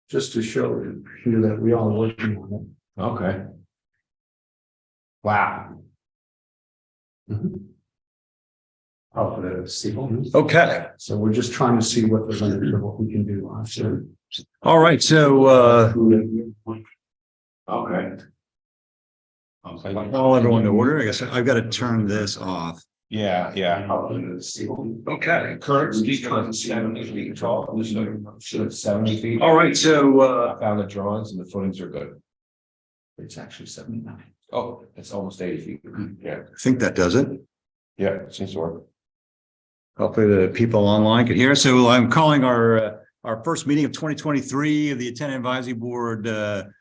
just to show you that we are working on Okay. Wow. Oh, the sequel. Okay. So we're just trying to see what what we can do. Sure. All right. So, Okay. call everyone to order. I guess I've got to turn this off. Yeah, yeah. Okay. Current speaker is 70 feet tall, so 70 feet. All right. So, I found the drawings and the footings are good. It's actually 79. Oh, it's almost 80 feet. Yeah, I think that does it. yeah, it seems to work. Hopefully the people online can hear. So I'm calling our first meeting of 2023 of the Attendant Advisory Board to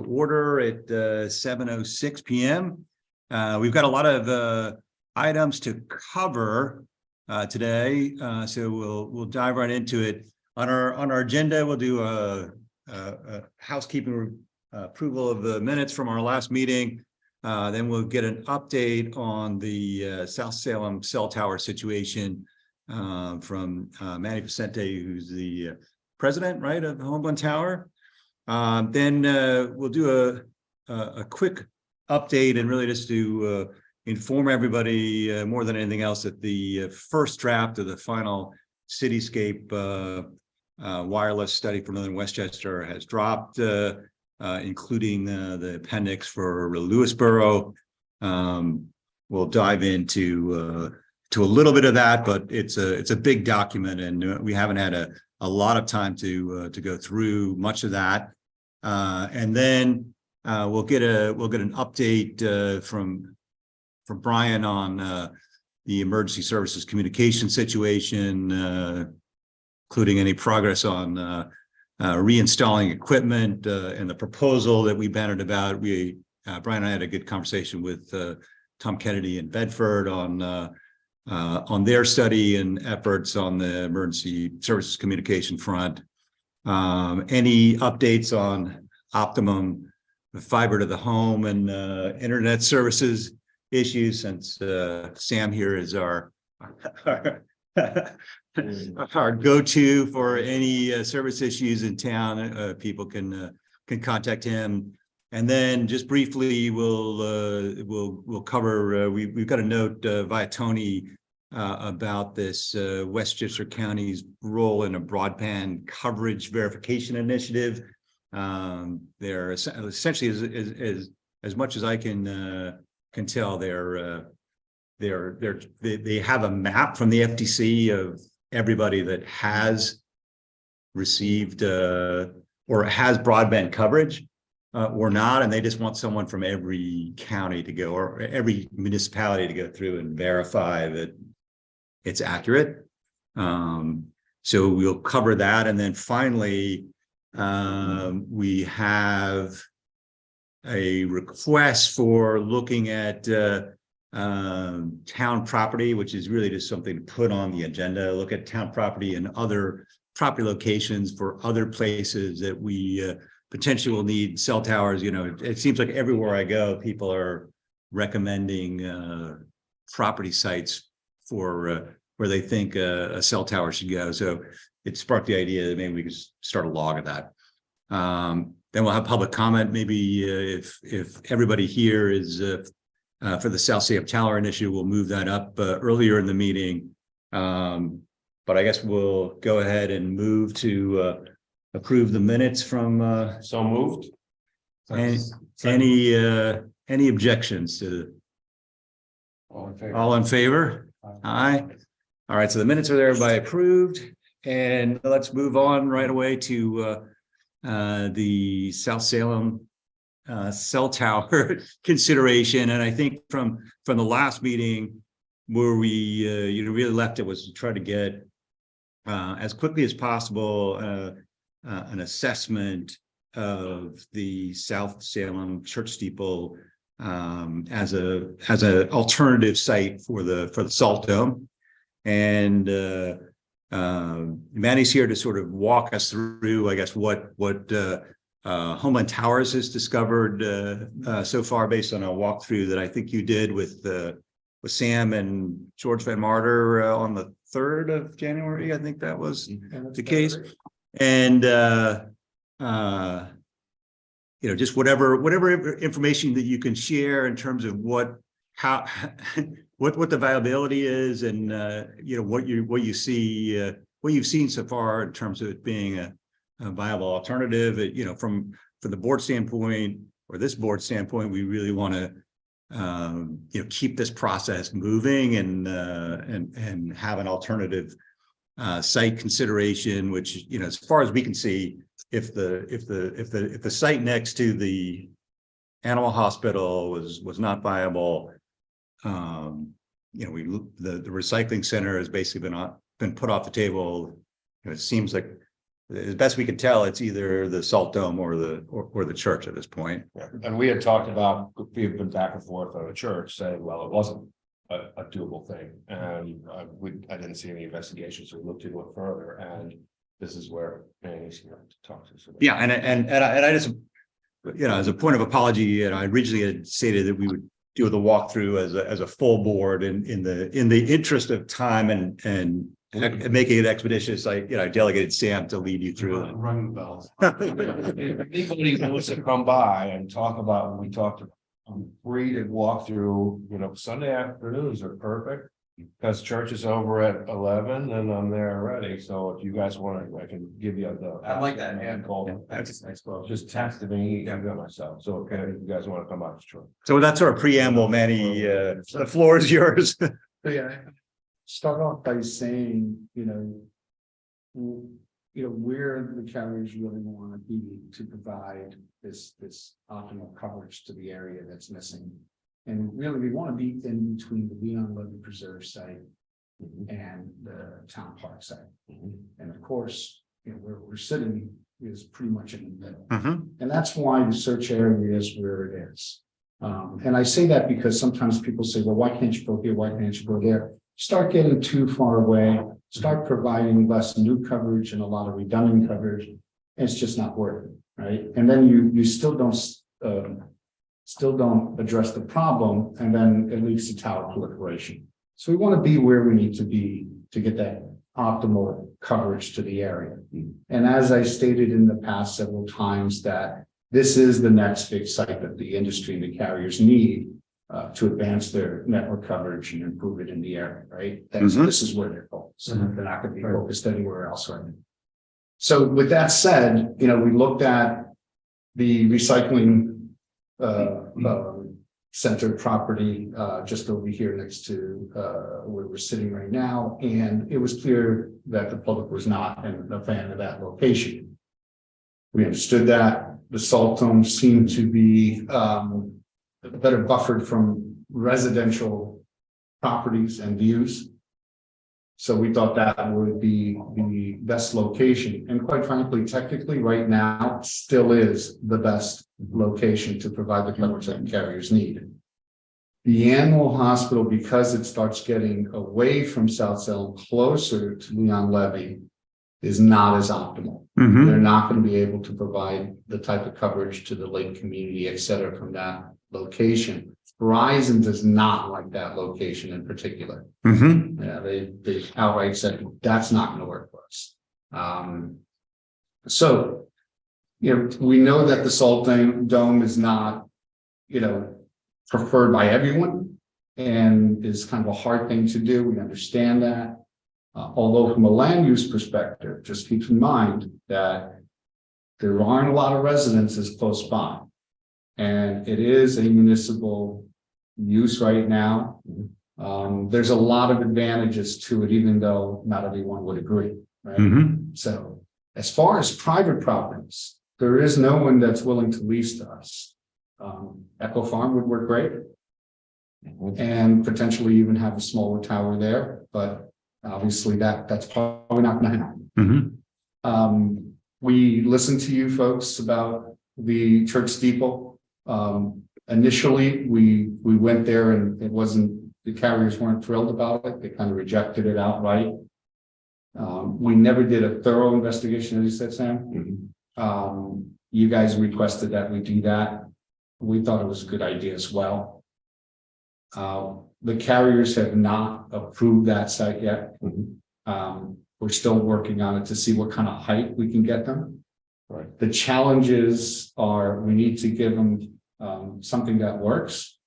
order at 7:06 p.m. We've got a lot of items to cover today, so we'll dive right into it. On our agenda, we'll do a housekeeping approval of the minutes from our last meeting. Then we'll get an update on the South Salem cell tower situation from Manny Vicente, who's the president, right, of Homeland Tower. Then we'll do a quick update and really just to inform everybody more than anything else that the first draft of the final cityscape wireless study for Northern Westchester has dropped, including the appendix for Lewisboro. We'll dive into a little bit of that, but it's a big document, and we haven't had a lot of time to go through much of that. And then we'll get an update from Brian on the emergency services communication situation, including any progress on reinstalling equipment and the proposal that we bannered about. Brian and I had a good conversation with Tom Kennedy in Bedford on their study and efforts on the emergency services communication front. Any updates on Optimum fiber to the home and internet services issues, since Sam here is our go-to for any service issues in town. People can contact him. And then just briefly, we'll cover. We've got a note via Tony about this Westchester County's role in a broadband coverage verification initiative. They're essentially, as much as I can tell, they have a map from the FTC of everybody that has received or has broadband coverage or not, and they just want someone from every county to go, or every municipality to go through and verify that it's accurate. So we'll cover that, and then finally we have a request for looking at town property, which is really just something to put on the agenda. Look at town property and other property locations for other places that we potentially will need cell towers. You know, it seems like everywhere I go, people are recommending property sites for where they think a cell tower should go. So it sparked the idea that maybe we could start a log of that. Then we'll have public comment. Maybe if everybody here is for the South Salem Tower initiative, we'll move that up earlier in the meeting. But I guess we'll go ahead and move to approve the minutes from. So moved. Any objections to? All in favor? All in favor? Aye. All right, so the minutes are thereby approved, and let's move on right away to the South Salem cell tower consideration. And I think from the last meeting where we really left it was to try to get as quickly as possible an assessment of the South Salem church steeple as an alternative site for the salt dome. And Manny's here to sort of walk us through, I guess, what Homeland Towers has discovered so far, based on a walkthrough that I think you did with Sam and George Van Martyr on the 3rd of January. I think that was the case. And just whatever information that you can share in terms of what the viability is, and what you see, what you've seen so far in terms of it being a viable alternative. From the board standpoint, or this board standpoint, we really want to keep this process moving and have an alternative site consideration, which as far as we can see, if the site next to the animal hospital was not viable, the recycling center has basically been put off the table. It seems like, as best we can tell, it's either the Salt Dome or the church at this point. Yeah. And we had talked about, we've been back and forth on the church saying, well, it wasn't a doable thing, and I didn't see any investigations, so we looked into it further, and this is where Manny's here to talk to us about. Yeah, and I just, as a point of apology, I originally had stated that we would do the walkthrough as a full board, in the interest of time and making it expeditious. I delegated Sam to lead you through it. Rung the bells. If anybody wants to come by and talk about what we talked about, I'm free to walk through. Sunday afternoons are perfect because church is over at 11 and I'm there already. So if you guys want to, I can give you I like that, man. hand call. Yeah, that's nice. Well, Just text me, I've got myself. So okay, if you guys want to come out, sure. So that's our preamble, Manny. The floor is yours. yeah. Start off by saying, where the carriers really want to be to provide this optimal coverage to the area that's missing. And really, we want to be in between the Leon Levy Preserve site and the town park site. And of course, where we're sitting is pretty much in the middle. And that's why the search area is where it is. And I say that because sometimes people say, well, why can't you go here? Why can't you go there? Start getting too far away, start providing less new coverage and a lot of redundant coverage. And it's just not working, right? And then you still don't address the problem, and then it leads to tower proliferation. So we want to be where we need to be to get that optimal coverage to the area. And as I stated in the past several times, that this is the next big site that the industry and the carriers need to advance their network coverage and improve it in the area, right? This is where they're focused. They're not going to be focused anywhere else right now. So with that said, we looked at the recycling center property just over here next to where we're sitting right now, and it was clear that the public was not a fan of that location. We understood that. The Salt Dome seemed to be better buffered from residential properties and views. So we thought that would be the best location. And quite frankly, technically right now still is the best location to provide the coverage that carriers need. The animal hospital, because it starts getting away from South Salem closer to Leon Levy, is not as optimal. They're not going to be able to provide the type of coverage to the lake community, et cetera, from that location. Verizon does not like that location in particular. Yeah, they outright said that's not going to work for us. So, we know that the Salt Dome is not, preferred by everyone, and is kind of a hard thing to do. We understand that. Although from a land use perspective, just keep in mind that there aren't a lot of residences close by. And it is a municipal use right now. There's a lot of advantages to it, even though not everyone would agree, right? So as far as private properties, there is no one that's willing to lease to us. Echo Farm would work great, and potentially even have a smaller tower there, but obviously that's probably not going to happen. We listened to you folks about the church steeple. Initially, we went there and the carriers weren't thrilled about it. They kind of rejected it outright. We never did a thorough investigation, as you said, Sam. You guys requested that we do that. We thought it was a good idea as well. The carriers have not approved that site yet. We're still working on it to see what kind of height we can get them. Right. The challenges are, we need to give them something that works.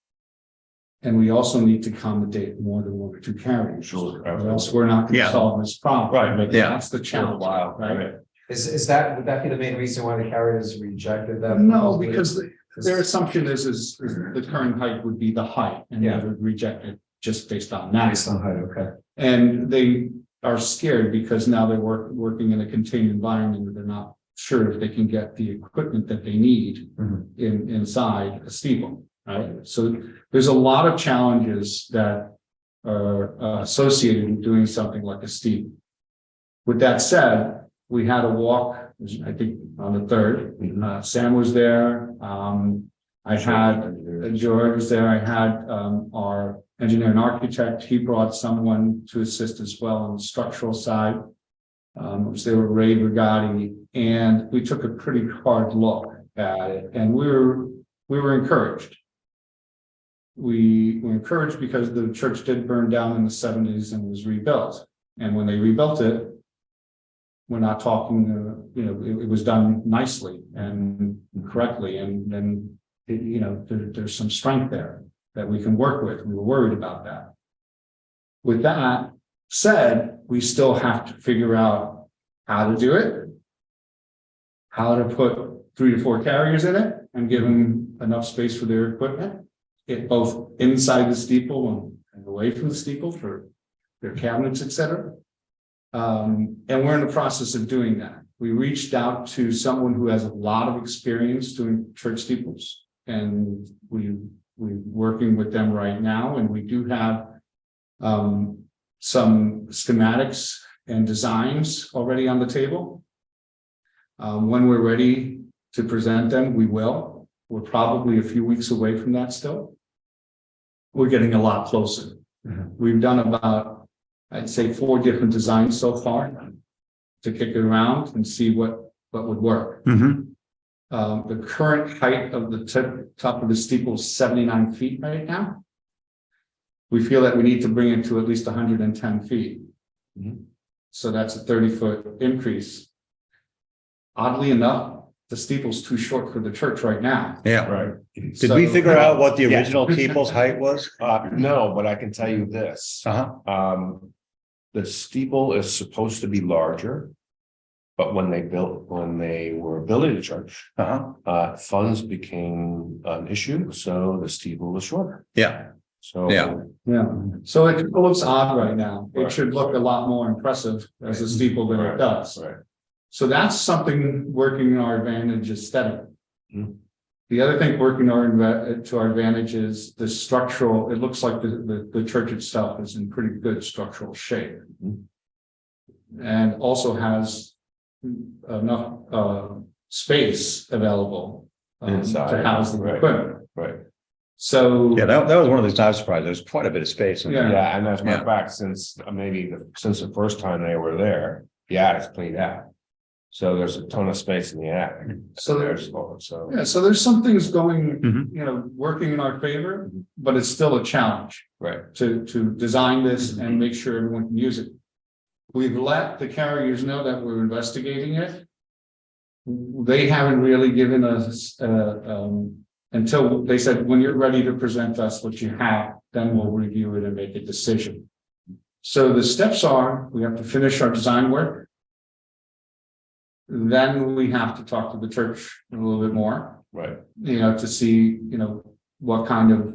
And we also need to accommodate more than 1 or 2 carriers. Sure. Or else we're not going Yeah. to solve this problem. Right. Yeah. That's the challenge, right? Is that, would that be the main reason why the carriers rejected that? No, proposal? because their assumption is the current height would be the height, and they Yeah. would reject it just based on that. Based on height, okay. And they are scared because now they're working in a contained environment, and they're not sure if they can get the equipment that they need inside a steeple, right? So there's a lot of challenges that are associated with doing something like a steeple. With that said, we had a walk, I think on the 3rd, Sam was there. I had George was there. I had our engineer and architect. He brought someone to assist as well on the structural side. Which they were Ray Brigatti, and we took a pretty hard look at it, and we were encouraged. We were encouraged because the church did burn down in the 70s and was rebuilt, and when they rebuilt it, we're not talking, it was done nicely and correctly, and then there's some strength there that we can work with. We were worried about that. With that said, we still have to figure out how to do it, how to put 3 to 4 carriers in it and give them enough space for their equipment, both inside the steeple and away from the steeple for their cabinets, etc. And we're in the process of doing that. We reached out to someone who has a lot of experience doing church steeples, and we're working with them right now, and we do have some schematics and designs already on the table. When we're ready to present them, we will. We're probably a few weeks away from that still. We're getting a lot closer. We've done about, I'd say, 4 different designs so far to kick it around and see what would work. The current height of the top of the steeple is 79 feet right now. We feel that we need to bring it to at least 110 feet. So that's a 30-foot increase. Oddly enough, the steeple's too short for the church right now. Yeah. Right. Did we figure out what the original steeple's height was? No, but I can tell you this. The steeple is supposed to be larger. But when they were building the church, funds became an issue, so the steeple was shorter. Yeah. So Yeah. So it looks odd right now. It Right. should look a lot more impressive as a steeple than it does. Right. So that's something working in our advantage aesthetically. Mhm. The other thing working to our advantage is the structural. It looks like the church itself is in pretty good structural shape, and also has enough space available Inside, to house the right. equipment. Right. So Yeah, that was one of those times surprised. There's quite a bit of space in there. Yeah, and as a matter of Yeah. fact, since the first time they were there, the attic's cleaned out. So there's a ton of space in the attic. So there's so there's some things going, Mhm. working in our favor, but it's still a challenge right. to design this and make sure everyone can use it. We've let the carriers know that we're investigating it. They haven't really given us, until they said, when you're ready to present us what you have, then we'll review it and make a decision. So the steps are, we have to finish our design work. Then we have to talk to the church a little bit more, Right. to see, what kind of,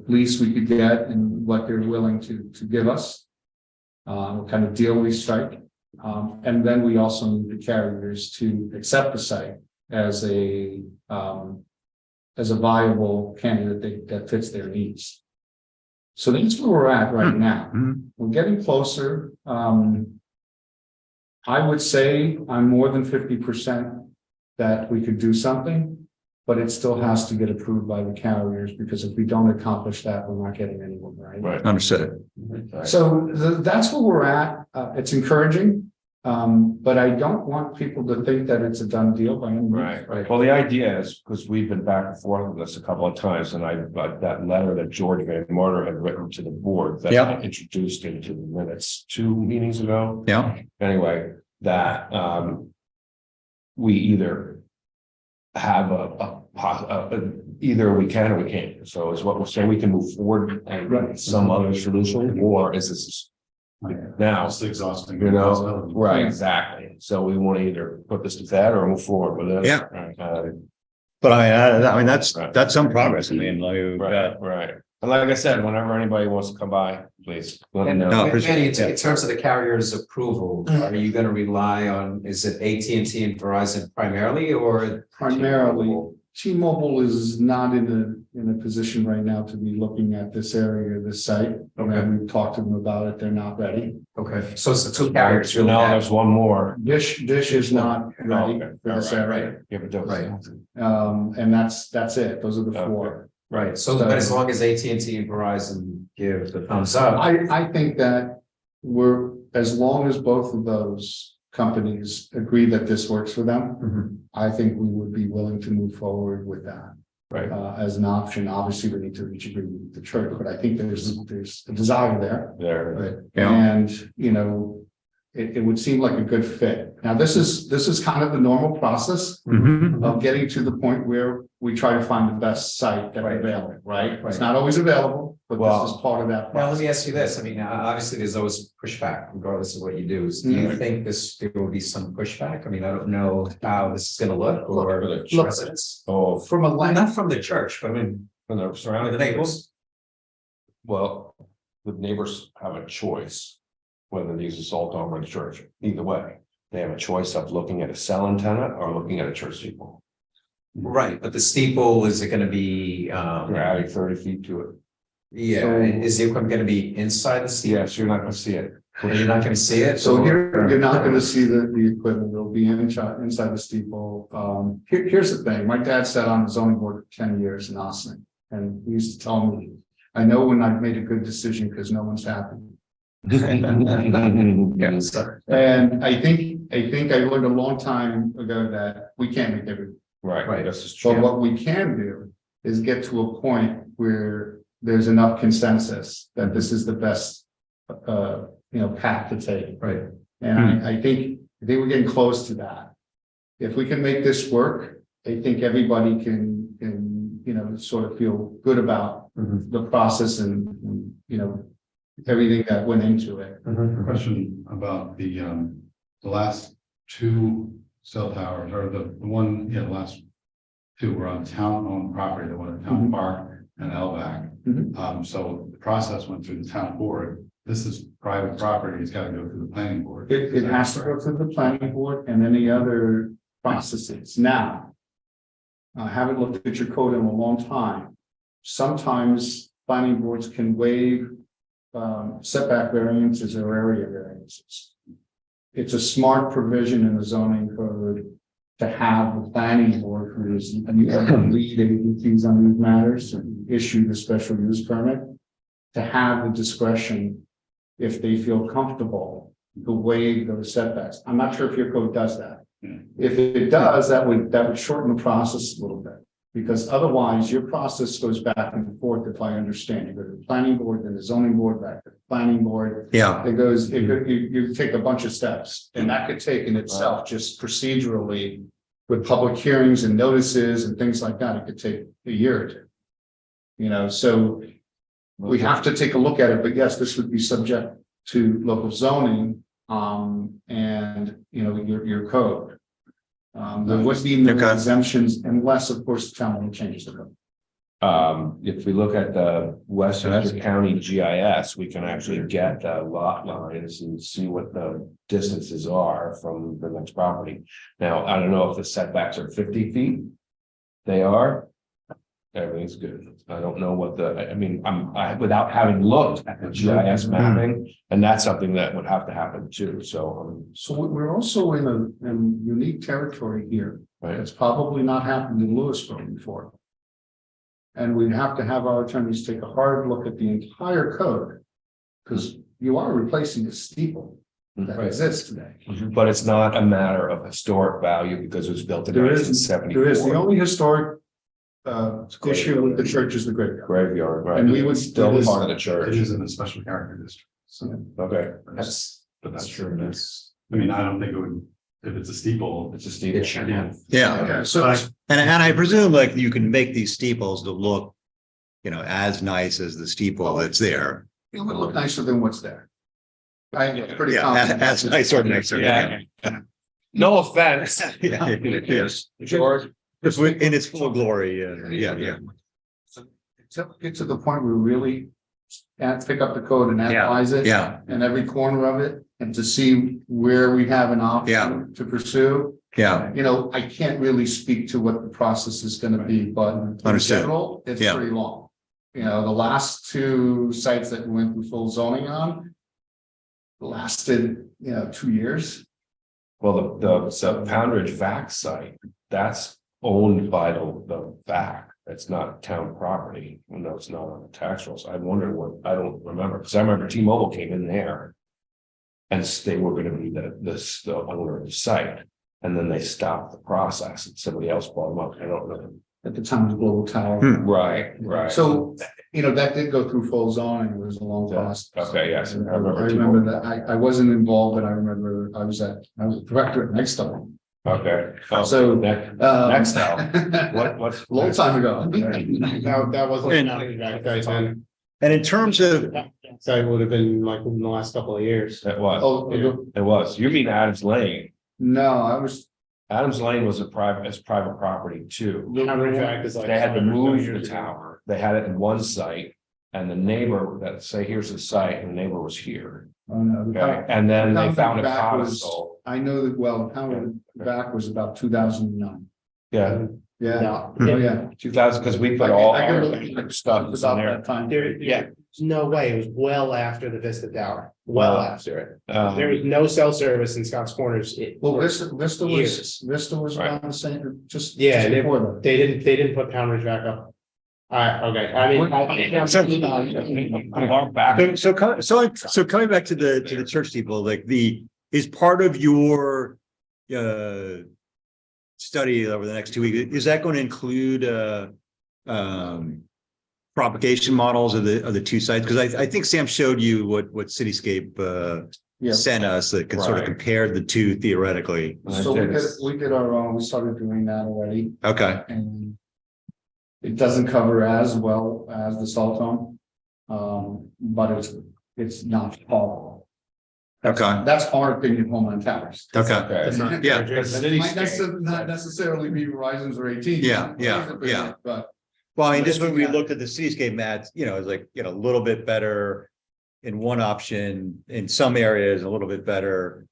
lease we could get and what they're willing to give us. What kind of deal we strike. And then we also need the carriers to accept the site as a viable candidate that fits their needs. So that's where we're at right now. We're getting closer. I would say I'm more than 50% that we could do something, but it still has to get approved by the carriers, because if we don't accomplish that, we're not getting anywhere, right? Right. Understood. So that's where we're at. It's encouraging, but I don't want people to think that it's a done deal by any means. Right. Well, the idea is, because we've been back and forth with this a couple of times, and that letter that George Van Marder had written to the board that I introduced into the minutes 2 meetings ago. Yeah. Anyway, that we either have either we can or we can't. So is what we're saying, we can move forward and some other solution, or is this now? It's exhausting. You know, right, exactly. So we want to either put this to bed or move forward with it. Yeah. Uh, But I mean, that's some progress. I mean, like, right. And like I said, whenever anybody wants to come by, please let me know. No, Manny, in terms of the carrier's approval, are you gonna rely on, is it AT&T and Verizon primarily, or? Primarily, T-Mobile is not in a position right now to be looking at this area, this site. Okay. We've talked to them about it. They're not ready. Okay, so it's the two carriers. So now there's one more. Dish is not ready Okay. for this All right. area. Yeah, but Right. And that's it. Those are the four. Right, so but as long as AT&T and Verizon give the thumbs up. I think that as long as both of those companies agree that this works for them, Mhm. I think we would be willing to move forward with that. Right. As an option. Obviously, we need to reach agreement with the church, but I think there's a desire there. There. Right. Yeah. And, it would seem like a good fit. Now, this is kind of the normal process Mhm. of getting to the point where we try to find the best site that's Right. available, right? It's Right. not always available, but Well, this is part of that Now, let process. me ask you this, I mean, obviously, there's always pushback regardless of what you do. Do you think there will be some pushback? I mean, I don't know how this is gonna look or Look, residents. Oh, from a Well, land, not from the church, but I mean, from the surrounding the neighbors. Well, the neighbors have a choice. Whether they use a salt dome or the church, either way, they have a choice of looking at a cell antenna or looking at a church steeple. Right, but the steeple, is it gonna be, You're adding 30 feet to it. yeah, So- is the equipment gonna be inside the steeple? Yes, you're not gonna see it. You're not gonna see it? so or- you're not gonna see the equipment, it'll be inside the steeple. Here's the thing, my dad sat on the zoning board for 10 years in Austin. And he used to tell me, I know when I've made a good decision because no one's happy. Yeah. And I think I learned a long time ago that we can't make everything. Right, this is But true. what we can do is get to a point where there's enough consensus that this is the best, path to take. Right. And I think we're getting close to that. If we can make this work, I think everybody can, sort of feel good about Mhm. the process and, everything that went into it. Mhm. Question about the last two cell towers, or the last two were on town-owned property, the one in Town Mhm. Park and Elvac. Mhm. So the process went through the town board. This is private property, it's got to go through the planning board. It has to go through the planning board and any other processes. Now, I haven't looked at your code in a long time. Sometimes planning boards can waive setback variances or area variances. It's a smart provision in the zoning code to have the planning board, who is the lead agencies on these matters and issue the special use permit, to have the discretion, if they feel comfortable, to waive those setbacks. I'm not sure if your code does that. If it does, that would shorten the process a little bit. Because otherwise, your process goes back and forth, if I understand. You go to the planning board, then the zoning board, back to the planning board. Yeah. You take a bunch of steps, and that could take in itself, just procedurally, with public hearings and notices and things like that, it could take a year or two. So we have to take a look at it, but yes, this would be subject to local zoning, and, your code. There would be no Okay. exemptions unless, of course, the town will change the code. If we look at the Westchester County GIS, we can actually get the lot lines and see what the distances are from the next property. Now, I don't know if the setbacks are 50 feet. They are. Everything's good. I don't know what without having looked at the GIS mapping, and that's something that would have to happen too, so. So we're also in a unique territory here. Right. It's probably not happened in Lewisville before. And we'd have to have our attorneys take a hard look at the entire code. Because you are replacing a steeple that Right. exists today. But it's not a matter of historic value because it was built in There is 1974. There is, the only historic issue with the church is the graveyard. Graveyard, right? And we would Still it is- part of the It church. is in a special character district. So, Okay. That's true, that's. I mean, I don't think it would if it's a steeple. It's a steeple. Yeah. So, And I presume like you can make these steeples to look, as nice as the steeple that's there. it would look nicer than what's there. I'm pretty Yeah, confident. as nice or nicer. Yeah. No offense. Yeah. Yes, George. In its full glory, yeah. So, until we get to the point where we really pick up the code and analyze it. Yeah, And every corner of it, and to see where we have an option to pursue. yeah, I can't really speak to what the process is gonna be, but in Understood. general, it's Yeah. pretty long. The last two sites that we went through full zoning on lasted, 2 years. Well, the Poundridge Vac site, that's owned by the Vac. It's not town property. No, it's not on the tax rolls. I wonder I don't remember, because I remember T-Mobile came in there. And they were gonna be the owner of the site. And then they stopped the process and somebody else bought them up. I don't know. At the time, the Global Tower. Right. So, that did go through full zoning. It was a long process. Okay, yes. I remember that. I wasn't involved, but I remember I was a director at Next Time. Okay. So, Next now. What's a long time ago. That wasn't And- counting back then. and in terms of, So it would have been like in the last couple of years. It was. Oh, It was. You mean Adams Lane? no, I was. Adams Lane was private property too. Counter fact is like. They had to move the tower. They had it in one site. And the neighbor that say, here's the site, and the neighbor was here. Oh, no. Okay, and then they found a Back was- codicil. I know that, well, how back was about 2009. Yeah, Yeah. No, Oh, yeah. 2000, because we put all I can our look stuff in about there. that time. there's no way. It was well after the Vista Tower, well Wow. after it. Um, There was no cell service in Scotts Corners. Well, Vista Years. was Right. around the same, just. Yeah, just they- before that. They didn't put Poundridge back up. Okay, Our back. so coming back to the church steeple, like is part of your study over the next 2 weeks, is that going to include propagation models of the two sites? Because I think Sam showed you what Cityscape Yeah. sent us that can sort of Right. compare the two theoretically. So we did our own, we started doing that already, Okay, and it doesn't cover as well as the salt zone. But it's not all. okay, That's our opinion, Homeland Towers. okay. Okay. Yeah. Might not necessarily be Verizon's or AT&T. Yeah. But Well, I mean, just when we looked at the Cityscape maps, it's like, a little bit better in one option, in some areas, a little bit better.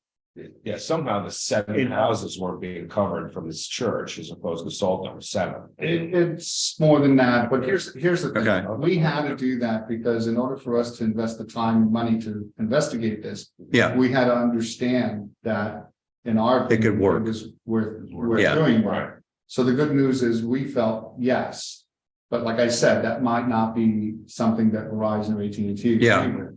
Yeah, somehow the 7 houses weren't being covered from this church as opposed to Salt number 7. it's more than that, but here's the thing. Okay. We had to do that because in order for us to invest the time and money to investigate this, Yeah, we had to understand that in our. It could opinion, work. It was worth Yeah. doing. Right. So the good news is we felt yes, but like I said, that might not be something that Verizon or AT&T. agree Yeah. with.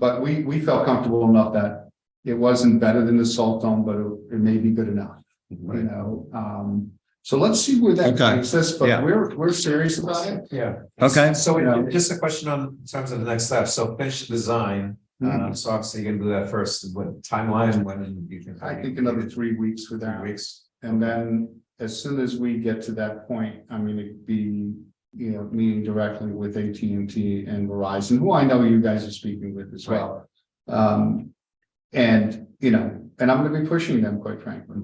But we felt comfortable enough that it wasn't better than the salt dome, but it may be good enough, so let's see where that Okay. takes us, but Yeah. we're serious about it. Yeah. okay, So Yeah. just a question on in terms of the next step. So finish the design. Mhm. So obviously you're gonna do that first. What timeline? When do you think? I think another 3 weeks for 3 that. weeks. And then as soon as we get to that point, I'm gonna be, meeting directly with AT&T and Verizon, who I know you guys are speaking with as well. And I'm gonna be pushing them, quite frankly,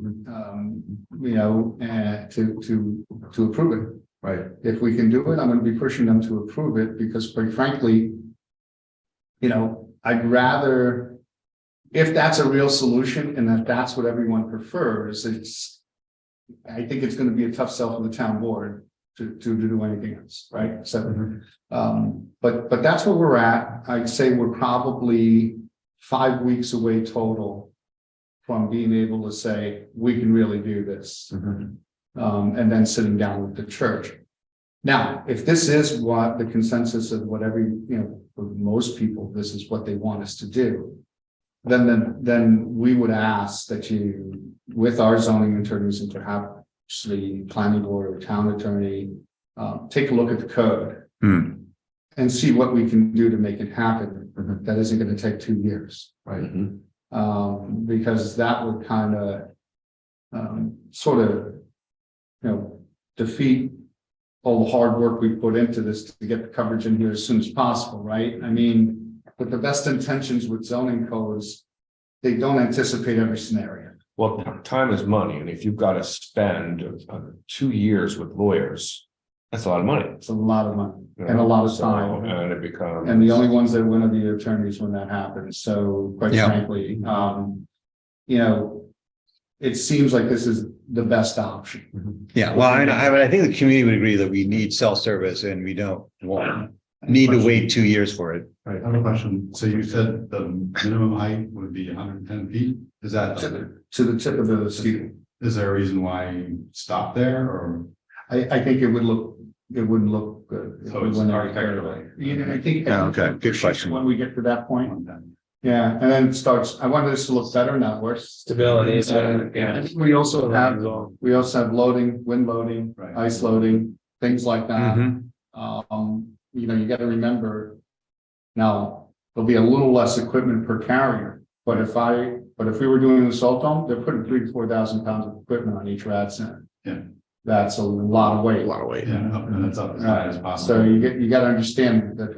to approve it. Right. If we can do it, I'm gonna be pushing them to approve it because quite frankly, I'd rather, if that's a real solution and that that's what everyone prefers, I think it's gonna be a tough sell for the town board to do anything else, right? So, but that's where we're at. I'd say we're probably 5 weeks away total from being able to say, we can really do this. And then sitting down with the church. Now, if this is what the consensus of what for most people, this is what they want us to do. Then we would ask that you, with our zoning attorneys and perhaps the planning board or town attorney, take a look at the code and see what we can do to make it happen. That isn't going to take 2 years, right? Because that would kind of sort of, defeat all the hard work we put into this to get the coverage in here as soon as possible, right? I mean, with the best intentions with zoning codes, they don't anticipate every scenario. Well, time is money, and if you've got to spend 2 years with lawyers, that's a lot of money. It's a lot of money you and a know, lot of so, time. And it becomes. And the only ones that win are the attorneys when that happens. So quite Yeah. frankly, it seems like this is the best option. Yeah, well, I think the community would agree that we need cell service and we don't need to wait 2 years for it. Right, I have a question. So you said the minimum height would be 110 feet? Is that, To the tip of the steeple. is there a reason why you stop there or? I think it wouldn't look good. if So we it's went any architecturally. further. Yeah, I think. Oh, okay, good question. When we get to that point, yeah, and then it starts, I wanted this to look better, not worse. Stability, Yeah. We also have loading, wind loading, Right. ice loading, things like that. Mhm. You got to remember. Now, there'll be a little less equipment per carrier, but if we were doing the salt dome, they're putting 3,000 to 4,000 pounds of equipment on each rad center. Yeah. That's a lot of weight. Yeah, up and it's up as high as Right, possible. so you got to understand that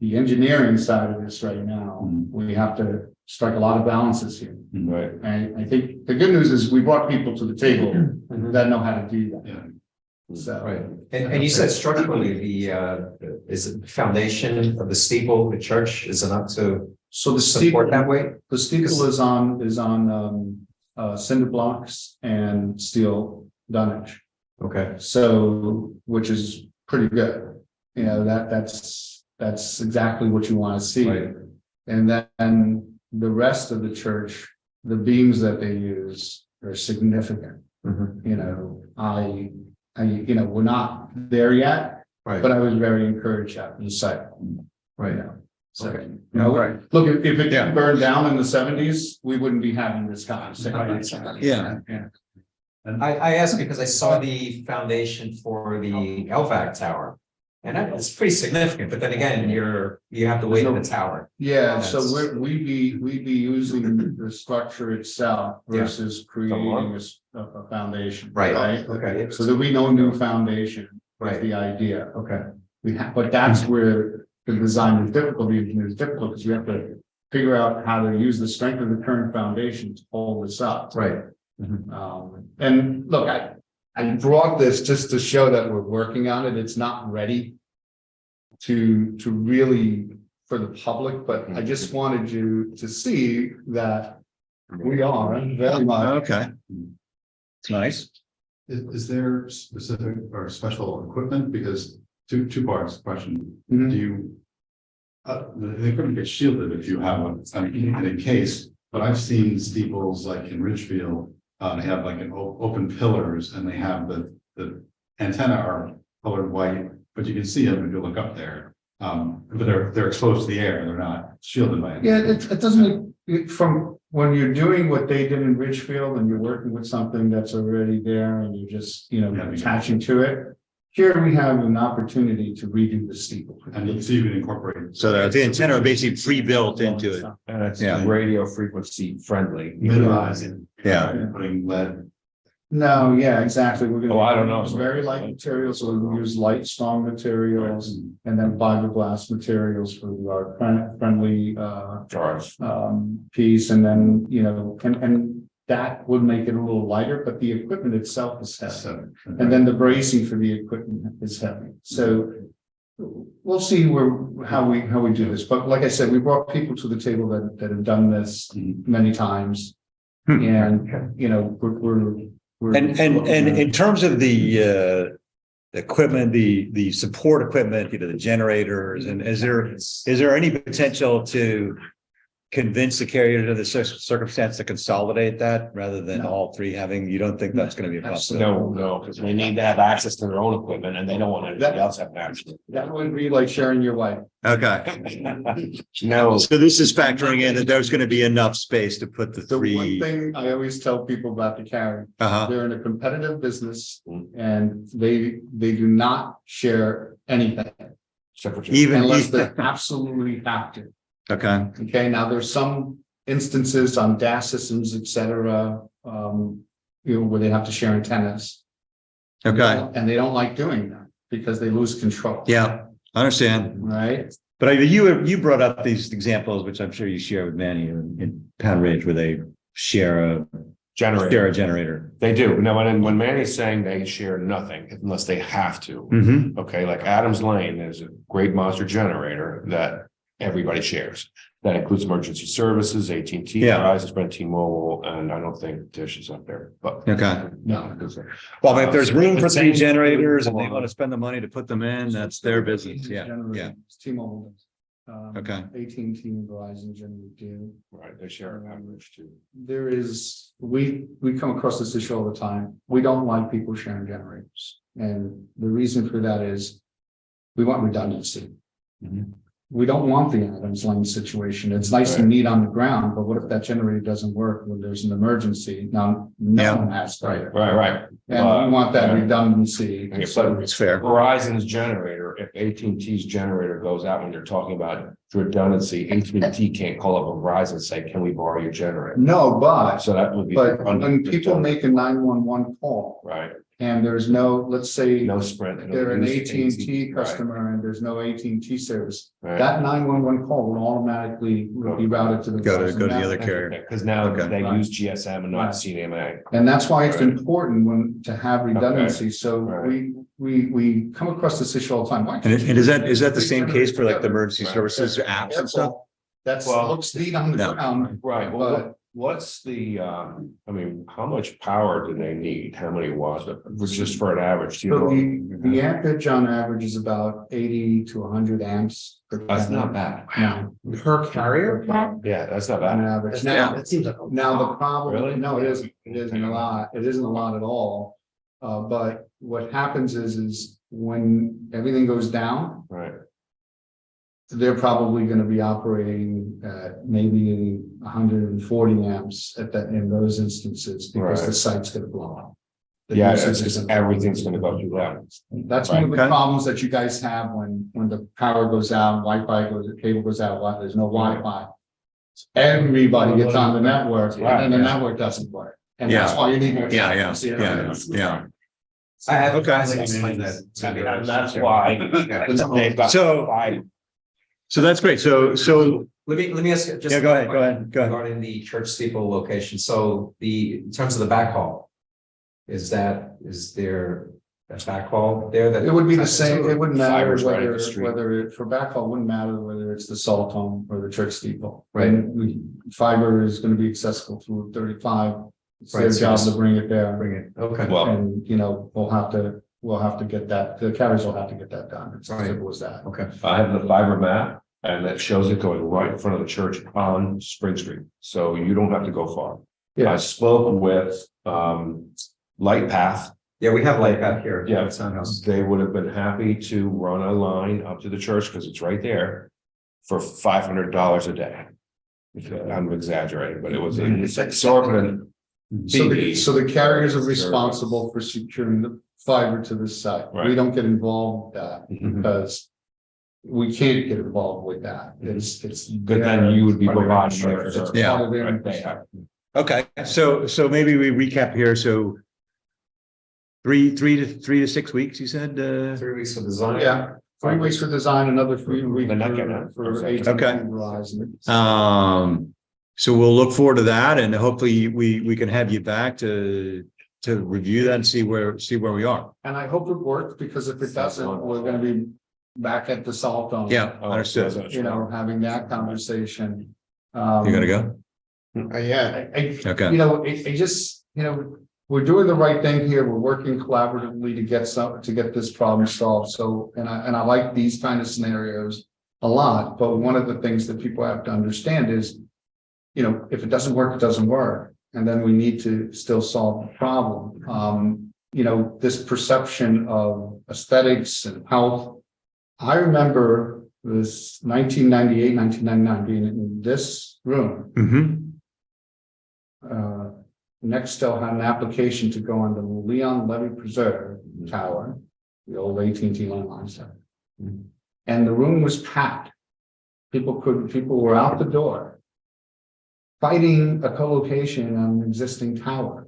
the engineering side of this right now, Mhm. we have to strike a lot of balances here. Right. And I think the good news is we brought people to the table that know how to do that. Yeah. So. Right, and you said structurally, is it the foundation of the steeple, the church, is enough to So the support steeple, that weight? the steeple is on cinder blocks and steel dunnage. Okay, So, which is pretty good. That's exactly what you want to see. Right. And then the rest of the church, the beams that they use are significant. We're not there yet, right, but I was very encouraged at the site. right. So, Okay. Right. look, if it Yeah. burned down in the 70s, we wouldn't be having this conversation. Yeah. I asked because I saw the foundation for the LVAC tower. And it's pretty significant, but then again, you have to wait in the tower. Yeah, so we'd be using the structure itself Yeah. versus creating a foundation. Right, okay. So there'll be no new foundation, is Right, the idea. okay, But that's where the design is difficult, because we have to figure out how to use the strength of the current foundation to hold this up. right. And look, I brought this just to show that we're working on it. It's not ready to really for the public, but I just wanted you to see that we are very much. Okay. It's nice. Is there specific or special equipment? Because two parts question. Mhm. Do you? The equipment gets shielded if you have a case, but I've seen steeples like in Ridgefield. They have like an open pillars and they have the antenna are colored white, but you can see them if you look up there. But they're exposed to the air, they're not shielded by it. Yeah, it doesn't, from when you're doing what they did in Ridgefield and you're working with something that's already there and you're just, attaching to it. Here we have an opportunity to redo the steeple. And you see you can incorporate. So the antenna are basically pre-built into it. And it's Yeah. radio frequency friendly. Minimizing. Yeah. Putting lead. No, yeah, exactly. We're gonna. Oh, I don't know. use very light materials, so we use light, strong materials and then fiberglass materials for our friendly, Charge. piece. And then, and that would make it a little lighter, but the equipment itself is heavy. So, And then the bracing for the equipment is heavy. So we'll see how we do this. But like I said, we brought people to the table that have done this many times. And, we're. And in terms of the equipment, the support equipment, the generators, and is there any potential to convince the carrier to the circumstance to consolidate that rather than No. all three having, you don't think that's going to be a possibility? No, because they need to have access to their own equipment and they don't want anybody else having access. That would be like sharing your wife. Okay. No, So this is factoring in that there's going to be enough space to put the The one three. thing I always tell people about the carrier, Uh-huh. they're in a competitive business and they do not share anything Even, unless they absolutely have to. okay. Okay, now there's some instances on DAS systems, et cetera, where they have to share antennas. Okay, And they don't like doing that because they lose control. yeah, I understand. Right? But you brought up these examples, which I'm sure you share with Manny in Pound Ridge, where they share a Generator. generator. They do. Now, when Manny's saying they share nothing unless they have to. Mm-hmm. Okay, like Adams Lane is a great monster generator that everybody shares. That includes emergency services, AT&T, Yeah. Verizon, Sprint, T-Mobile, and I don't think Dish is up there, but. Okay. No, because Well, if there's room for three Same- generators and they want to spend the money to put them in, that's their business. Yeah, yeah. T-Mobile. Okay. AT&T and Verizon generally do. Right, they share an average too. There is, we come across this issue all the time. We don't like people sharing generators. And the reason for that is we want redundancy. Mhm. We don't want the Adams Lane situation. It's nice and neat on the ground, but what if that generator doesn't work when there's an emergency? Now, no Yeah. one has that. Right. And we want that Right. redundancy. Okay, So but It's fair. Verizon's generator, if AT&T's generator goes out when you're talking about redundancy, AT&T can't call up Verizon and say, can we borrow your generator? no, but So that would be. when people make a 911 call Right, and there's no, let's say no Sprint. no they're an use AT&T right, customer and there's no AT&T service, right. that 911 call will automatically be routed to the. Go to Verizon the other network. carrier. Because now Okay. they Right. use GSM and not Right. CDMA. And that's why it's Right. important to have redundancy. So Right. we come across this issue all the time. Why And can't you is that the just same case for like the together? emergency Right. services apps and stuff? That's Well, looks neat on the no. ground. Right, But- well, what's the, I mean, how much power do they need? How many watts, just for an average? Do you So know? the ampage on average is about 80 to 100 amps. Per That's not carrier. bad. No, Per carrier? Yeah, that's not on bad. average. Yeah, Now, that seems like. now the problem, Really? no, it isn't. It isn't a lot. It isn't a lot at all. But what happens is when everything goes down, Right, they're probably gonna be operating at maybe 140 amps at that, in those instances, because the Right. site's gonna blow up. The yeah, usage it's is just gonna- everything's gonna go through that. That's one of the Okay. problems that you guys have when the power goes out, Wi-Fi goes, the cable goes out, there's no Wi-Fi. Everybody gets on the network, and then the Right. network doesn't work, and that's Yeah. why you need more. Yeah, capacity. yeah. I have. Okay. Explain that. to me. And that's why they've got. So- five. So that's great. So Let me ask you just. Yeah, go ahead, go ahead, go ahead. Regarding the church steeple location, so in terms of the backhaul. Is there a backhaul there that? It would be the same, it wouldn't matter Fiber's right at the whether, street. for backhaul, it wouldn't matter whether it's the salt home or the church steeple. Right. And fiber is gonna be accessible through 35. It's their Right, so job just to bring it there. Bring it, okay. Well, And, we'll have to get that, the carriers will have to get that done. It's as Right. simple as that. Okay, I have the fiber map and that shows it going right in front of the church on Spring Street. So you don't have to go far. I Yeah, spoke with Light Path. yeah, we have light out here. Yeah. It's on house. They would have been happy to run a line up to the church because it's right there for $500 a day. I'm exaggerating, but it's exorbitant. so the carriers are responsible for securing the fiber to the site. We Right. don't get involved with that Mhm. because we can't get involved with that. It's. But then you would be part of their providing infrastructure. it. It's Yeah. part of their Right, they infrastructure. okay, so maybe we recap here. So 3 to 6 weeks, you said, 3 weeks of design. Yeah, 3 weeks for design, another 3 weeks But not getting for it. AT&T Okay. Verizon. So we'll look forward to that and hopefully we can have you back to review that and see where we are. And I hope it works, because if it doesn't, we're gonna be back at the salt dome. Yeah, understood. Having that conversation. You gotta go? Yeah. Okay. It just, we're doing the right thing here. We're working collaboratively to get this problem solved. So, and I like these kind of scenarios a lot, but one of the things that people have to understand is, if it doesn't work, it doesn't work. And then we need to still solve the problem. This perception of aesthetics and health. I remember this 1998, 1999 being in this room. Mm-hmm. Nextel had an application to go on the Leon Levy Preserve Tower, the old AT&T landline center. And the room was packed. People were out the door fighting a co-location on an existing tower.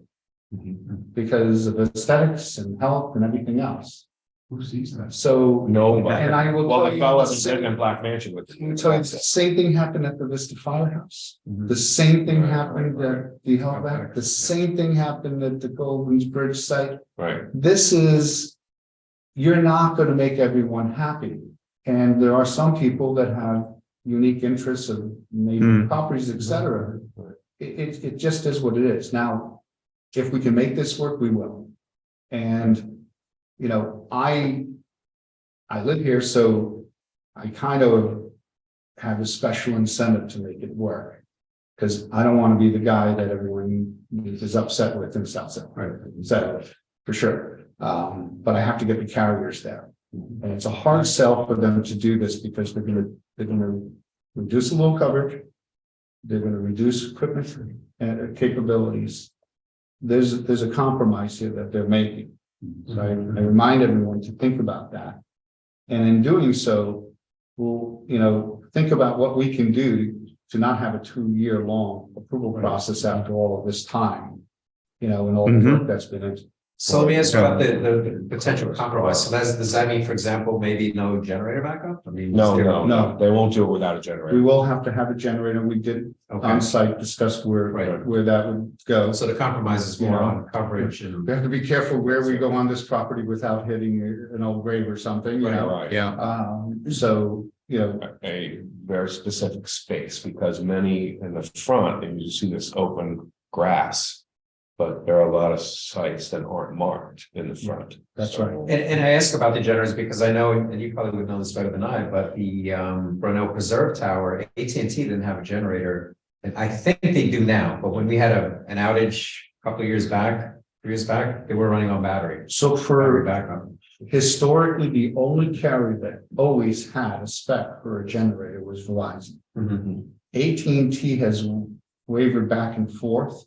because of aesthetics and health and everything else. Who sees that? So, No, and I will well, tell the you, fellow the that's living in same, Black Mansion with. so it's the same thing happened at the Vista Firehouse. The same thing happened at the Hell Back. The same thing happened at the Golden's Bridge site. Right, This is, you're not going to make everyone happy. And there are some people that have unique interests of maybe properties, et cetera. It just is what it is. Now, if we can make this work, we will. And, you know, I live here, so I kind of have a special incentive to make it work. Because I don't want to be the guy that everyone is upset with in South. Right. So, for sure. But I have to get the carriers there. And it's a hard sell for them to do this because they're gonna reduce the low coverage. They're gonna reduce equipment and capabilities. There's a compromise here that they're making. So I remind everyone to think about that. And in doing so, we'll, you know, think about what we can do to not have a 2-year long approval process after all of this time. You know, and all the work that's been into. So let me ask you about the potential compromise. So does that mean, for example, maybe no generator backup? I mean. no, they won't do it without a We generator. will have to have a generator. We did Okay, on site discuss where that would go. so the compromise is more on coverage and. We have to be careful where we go on this property without hitting an old grave or something, you know. Right, So, you know, a very specific space, because many in the front, and you see this open grass. But there are a lot of sites that aren't marked in the front. That's right. And I ask about the generators because I know, and you probably would know this better than I, but the Brunel Preserve Tower, AT&T didn't have a generator. And I think they do now, but when we had an outage a couple of years back, 3 years back, they were running on battery. So Battery for backup. historically, the only carrier that always had a spec for a generator was Verizon. AT&T has wavered back and forth.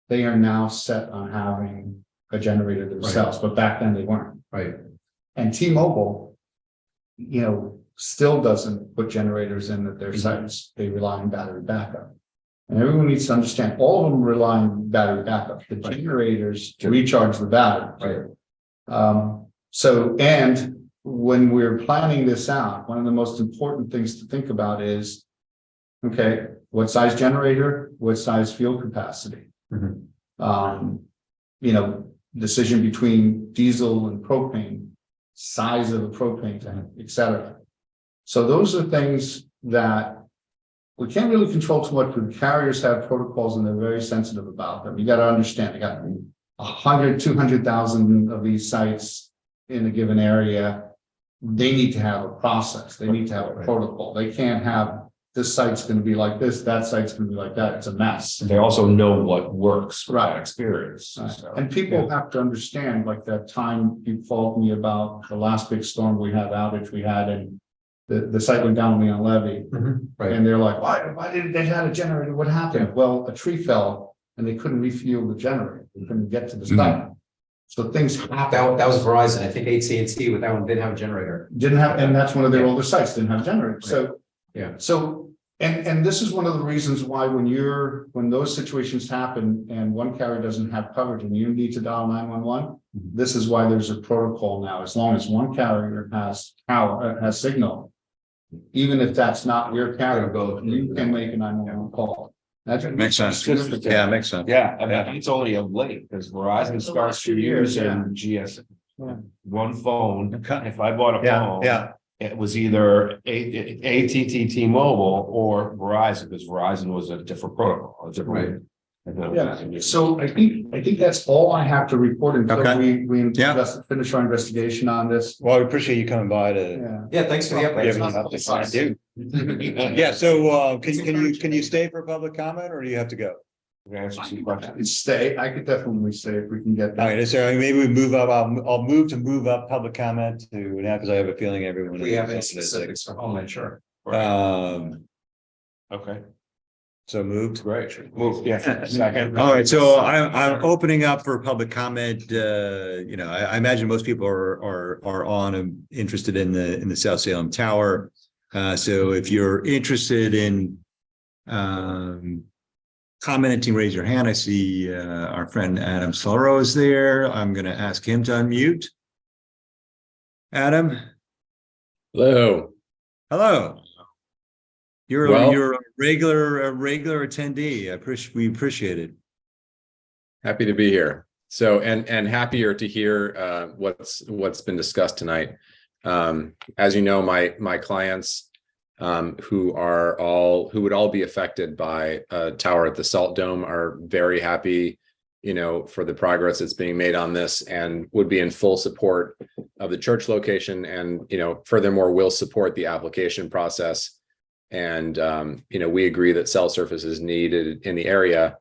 They are now set on having a generator themselves, but back then they weren't. Right. And T-Mobile, you know, still doesn't put generators in at their sites. They rely on battery backup. And everyone needs to understand, all of them rely on battery backup. The generators recharge the battery. So, and when we're planning this out, one of the most important things to think about is, okay, what size generator, what size fuel capacity? You know, decision between diesel and propane, size of the propane tank, et cetera. So those are things that we can't really control too much, but the carriers have protocols and they're very sensitive about them. You got to understand, they got 100, 200,000 of these sites in a given area. They need to have a process. They need to have a protocol. They can't have this site's going to be like this, that site's going to be like that. It's a mess. They also know what works from Right. that experience. Right. So, And people have to understand, like that time you told me about the last big storm we had outage we had, and the site went down on levee. Right. And they're like, why didn't they have a generator? What happened? Well, a tree fell and they couldn't refuel the generator. They couldn't get to the site. So things happen. That was Verizon. I think AT&T with that one didn't have a generator. Didn't have, and that's one of their older sites, didn't have generators. So, Yeah. So, and this is one of the reasons why when those situations happen and one carrier doesn't have coverage and you need to dial 911, this is why there's a protocol now. As long as one carrier has signal, even if that's not your carrier, you can make a 911 call. That Makes sense. Yeah, makes sense. Yeah, I mean, it's only of late, because Verizon starts to use in GS. Yeah. One phone, Okay. if I bought a phone. Yeah. It was either AT&T T-Mobile or Verizon, because Verizon was a different protocol, a different. Yeah, so I think that's all I have to report until Okay. we Yeah. finish our investigation on this. Well, I appreciate you coming by to. Yeah. Yeah, thanks for the update. Yeah, so can you stay for public comment or do you have to go? Answer some questions. Stay, I could definitely stay if we can get All that. right, so maybe we move up, I'll move up public comment to now, because I have a feeling everyone. We have any is- specifics for Homeland, sure. Okay, So moved. great. Move, yeah, second. All right, so I'm opening up for public comment. You know, I imagine most people are on and interested in the South Salem Tower. So if you're interested in commenting, raise your hand. I see our friend Adam Sorrow is there. I'm going to ask him to unmute. Adam, Hello. hello. Well- You're a regular attendee. We appreciate it. Happy to be here. So, and happier to hear what's been discussed tonight. As you know, my clients who would all be affected by a tower at the Salt Dome are very happy, for the progress that's being made on this, and would be in full support of the church location, and furthermore will support the application process. And we agree that cell service is needed in the area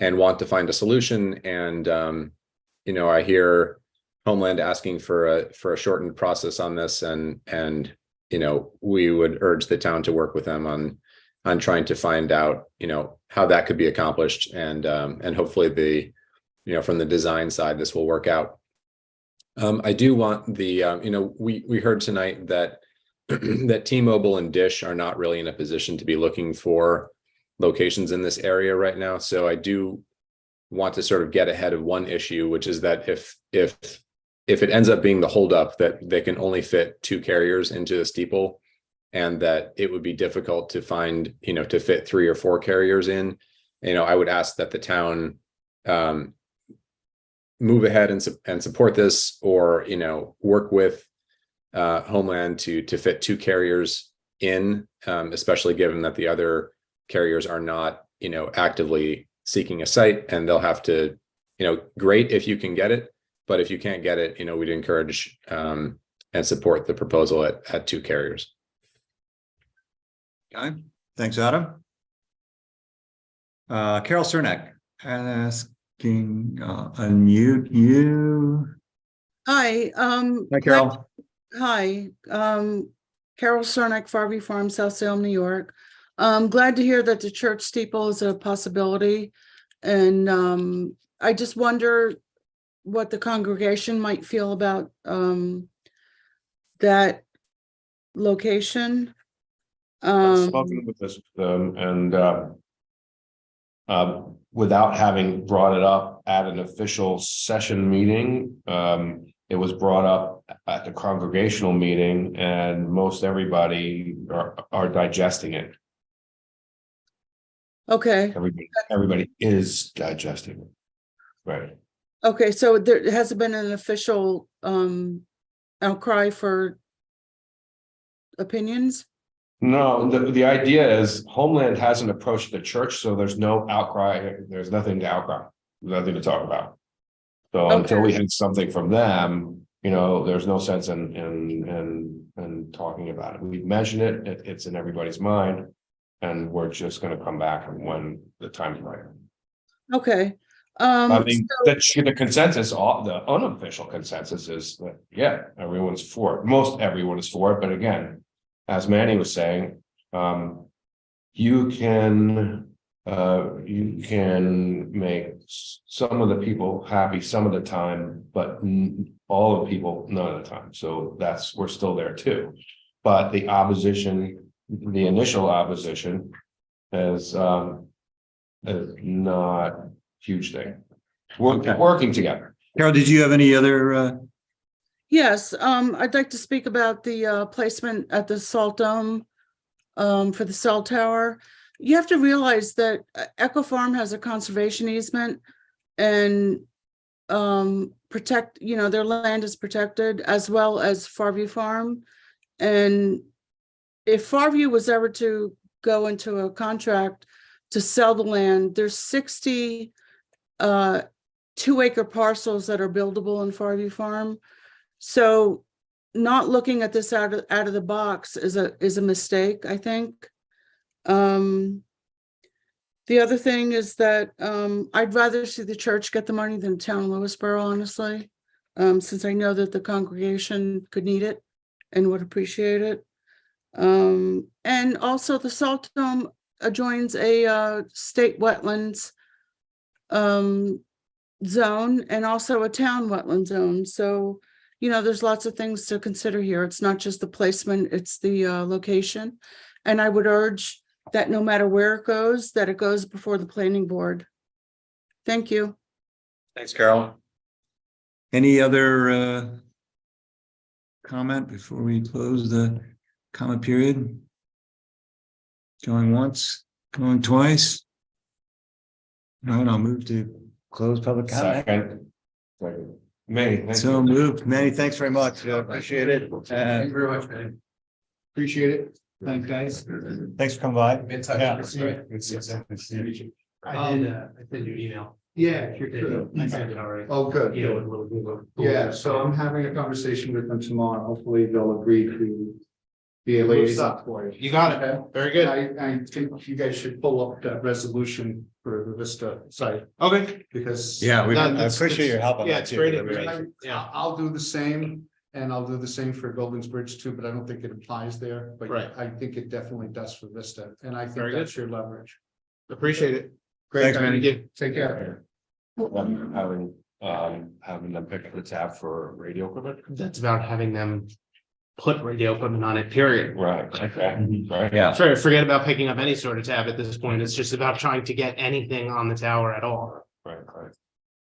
and want to find a solution. And I hear Homeland asking for a shortened process on this, and we would urge the town to work with them on trying to find out how that could be accomplished, and hopefully from the design side this will work out. I do want we heard tonight that that T-Mobile and Dish are not really in a position to be looking for locations in this area right now. So I do want to sort of get ahead of one issue, which is that if it ends up being the holdup that they can only fit 2 carriers into the steeple, and that it would be difficult to find, to fit 3 or 4 carriers in, I would ask that the town move ahead and support this, or, work with Homeland to fit 2 carriers in, especially given that the other carriers are not, actively seeking a site, and they'll have to, great if you can get it, but if you can't get it, we'd encourage and support the proposal at 2 carriers. Okay, thanks, Adam. Carol Cernak, asking unmute you. Hi, Hi, Carol. hi, Carol Cernak, Farview Farm, South Salem, New York. Glad to hear that the church steeple is a possibility. And I just wonder what the congregation might feel about that location. I've spoken with them, and without having brought it up at an official session meeting, it was brought up at the congregational meeting, and most everybody are digesting it. Okay, Everybody is digesting it. Right. okay, so there hasn't been an official outcry for opinions? No, the idea is Homeland hasn't approached the church, so there's no outcry. There's nothing to outcry, nothing to talk about. So until we had something from them, there's no sense in talking about it. We've mentioned it, it's in everybody's mind, and we're just going to come back when the time's right. Okay. I mean, the consensus, the unofficial consensus is that, yeah, everyone's for it. Most everyone is for it, but again, as Manny was saying, you can make some of the people happy some of the time, but all of the people none of the time. So we're still there too. But the the initial opposition is not a huge thing. We're working together. Carol, did you have any other? Yes, I'd like to speak about the placement at the Salt Dome for the cell tower. You have to realize that Echo Farm has a conservation easement, and their land is protected, as well as Farview Farm. And if Farview was ever to go into a contract to sell the land, there's 60 2-acre parcels that are buildable in Farview Farm. So not looking at this out of the box is a mistake, I think. The other thing is that I'd rather see the church get the money than town of Lewisboro, honestly, since I know that the congregation could need it and would appreciate it. And also the Salt Dome adjoins a state wetlands zone, and also a town wetland zone. So there's lots of things to consider here. It's not just the placement, it's the location. And I would urge that no matter where it goes, that it goes before the planning board. Thank you. Thanks, Carol. Any other comment before we close the comment period? Going once, going twice. All right, I'll move to close public comment. Second. Manny, thank So you. moved. Manny, thanks very much. Appreciate it. Thank you very much, man. Appreciate it. Thanks, guys. Thanks for coming by. In touch. Yeah. Good to see you. Good to see you. I sent you an email. Yeah, sure. I sent it already. Oh, good. You know, with a little Google. Yeah, so I'm having a conversation with them tomorrow. Hopefully they'll agree to be a liaison for you. You got it. Very good. I think you guys should pull up that resolution for the Vista site Okay. because. Yeah, No, I that's- appreciate your help on yeah, that it's too. great That'd be information. Yeah. I'll do the same and I'll do the same for Golding's Bridge too, but I don't think it applies there. But Right. I think it definitely does for Vista and I think Very good. that's your leverage. Appreciate it. Great. Thanks, guys. Manny. Take care. Having them pick up the tab for radio equipment. That's about having them put radio equipment on it, period. Right, okay, right. Yeah. Forget about picking up any sort of tab at this point. It's just about trying to get anything on the tower at all. Right.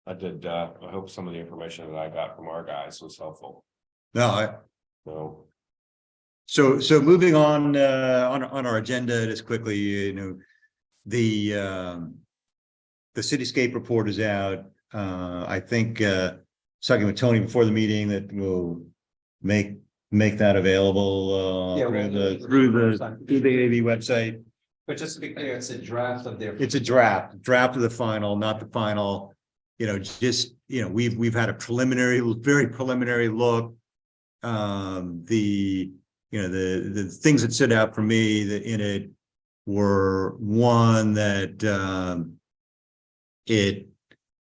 I did, I hope some of the information that I got from our guys was helpful, No, so. so moving on our agenda just quickly, you know, the cityscape report is out. I think talking with Tony before the meeting that we'll make that available through the AAB website. But just to be clear, it's a draft of their. It's a draft of the final, not the final. You know, just, you know, we've had a very preliminary look. The things that stood out for me that in it were one that it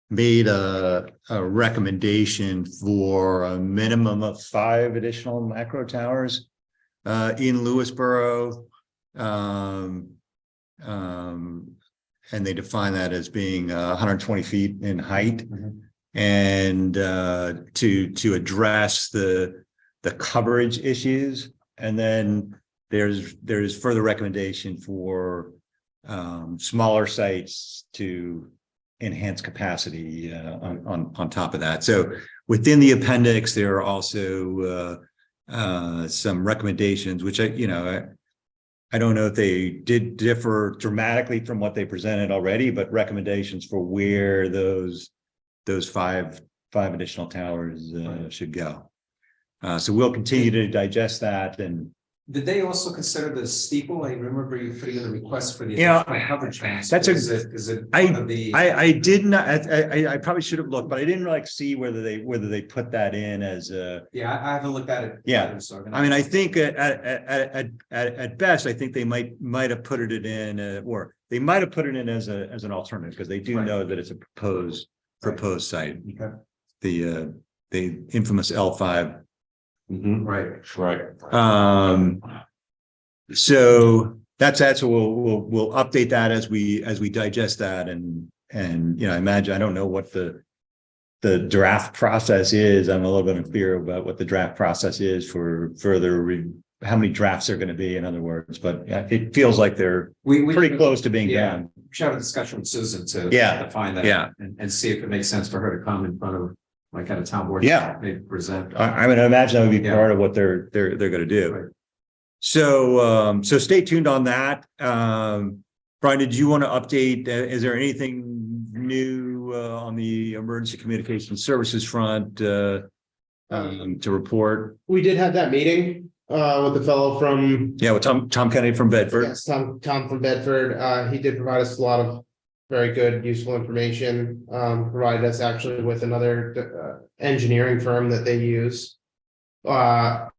made a recommendation for a minimum of 5 additional macro towers in Lewisboro. And they define that as being 120 feet in height. And to address the coverage issues. And then there's further recommendation for smaller sites to enhance capacity on top of that. So within the appendix, there are also some recommendations, which I don't know if they did differ dramatically from what they presented already, but recommendations for where those 5 additional towers should go. So we'll continue to digest that. And Did they also consider the steeple? I remember you putting in a request for the Yeah, additional coverage. that's a- Is it I- one of the? I did not, I probably should have looked, but I didn't like see whether they put that in as a. Yeah, I haven't looked at it. Yeah. either, so I'm gonna- I mean, I think at best, I think they might have put it in, or they might have put it in as an alternative, because they do Right. know that it's a proposed site. Okay. The infamous L5. Right. So that's what we'll update that as we digest that, and I imagine, I don't know what the draft process is. I'm a little bit unclear about what the draft process is for further how many drafts are going to be, in other words, but it feels like they're We pretty close to being yeah. done. We should have a discussion with Susan to Yeah, define that. yeah. And see if it makes sense for her to come in front of like at a town board. Yeah. Maybe present. I mean, I imagine that would be Yeah. part of what they're going to do. Right. So stay tuned on that. Brian, did you want to update? Is there anything new on the emergency communication services front to report? We did have that meeting with the fellow from, Yeah, with Tom Kennedy from Bedford. yes, Tom from Bedford. He did provide us a lot of very good, useful information. Provided us actually with another engineering firm that they use. Or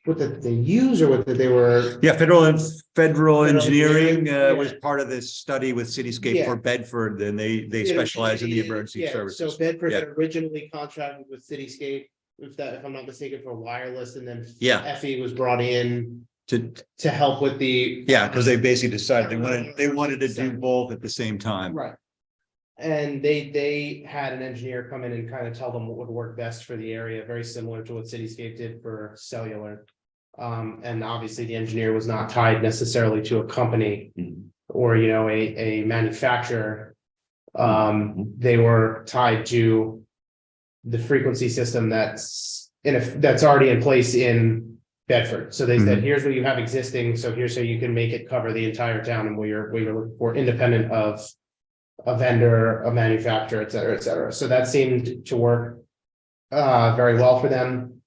what did they use, or what did they were? Yeah, federal engineering engineering, was yeah. part of this study with Cityscape Yeah. for Bedford, and they specialize in the emergency Yeah, services. So Bedford Yeah. had originally contracted with Cityscape, if I'm not mistaken, for wireless, and then Yeah. Effie was brought in To to help with the. Yeah, because they basically decided they wanted to do both at the same time. Right. And they had an engineer come in and kind of tell them what would work best for the area, very similar to what Cityscape did for cellular. And obviously the engineer was not tied necessarily to a company or, you know, a manufacturer. They were tied to the frequency system that's that's already in place in Bedford. So they said, here's what you have existing, so here's how you can make it cover the entire town and what you're looking for, independent of a vendor, a manufacturer, et cetera, et cetera. So that seemed to work very well for them.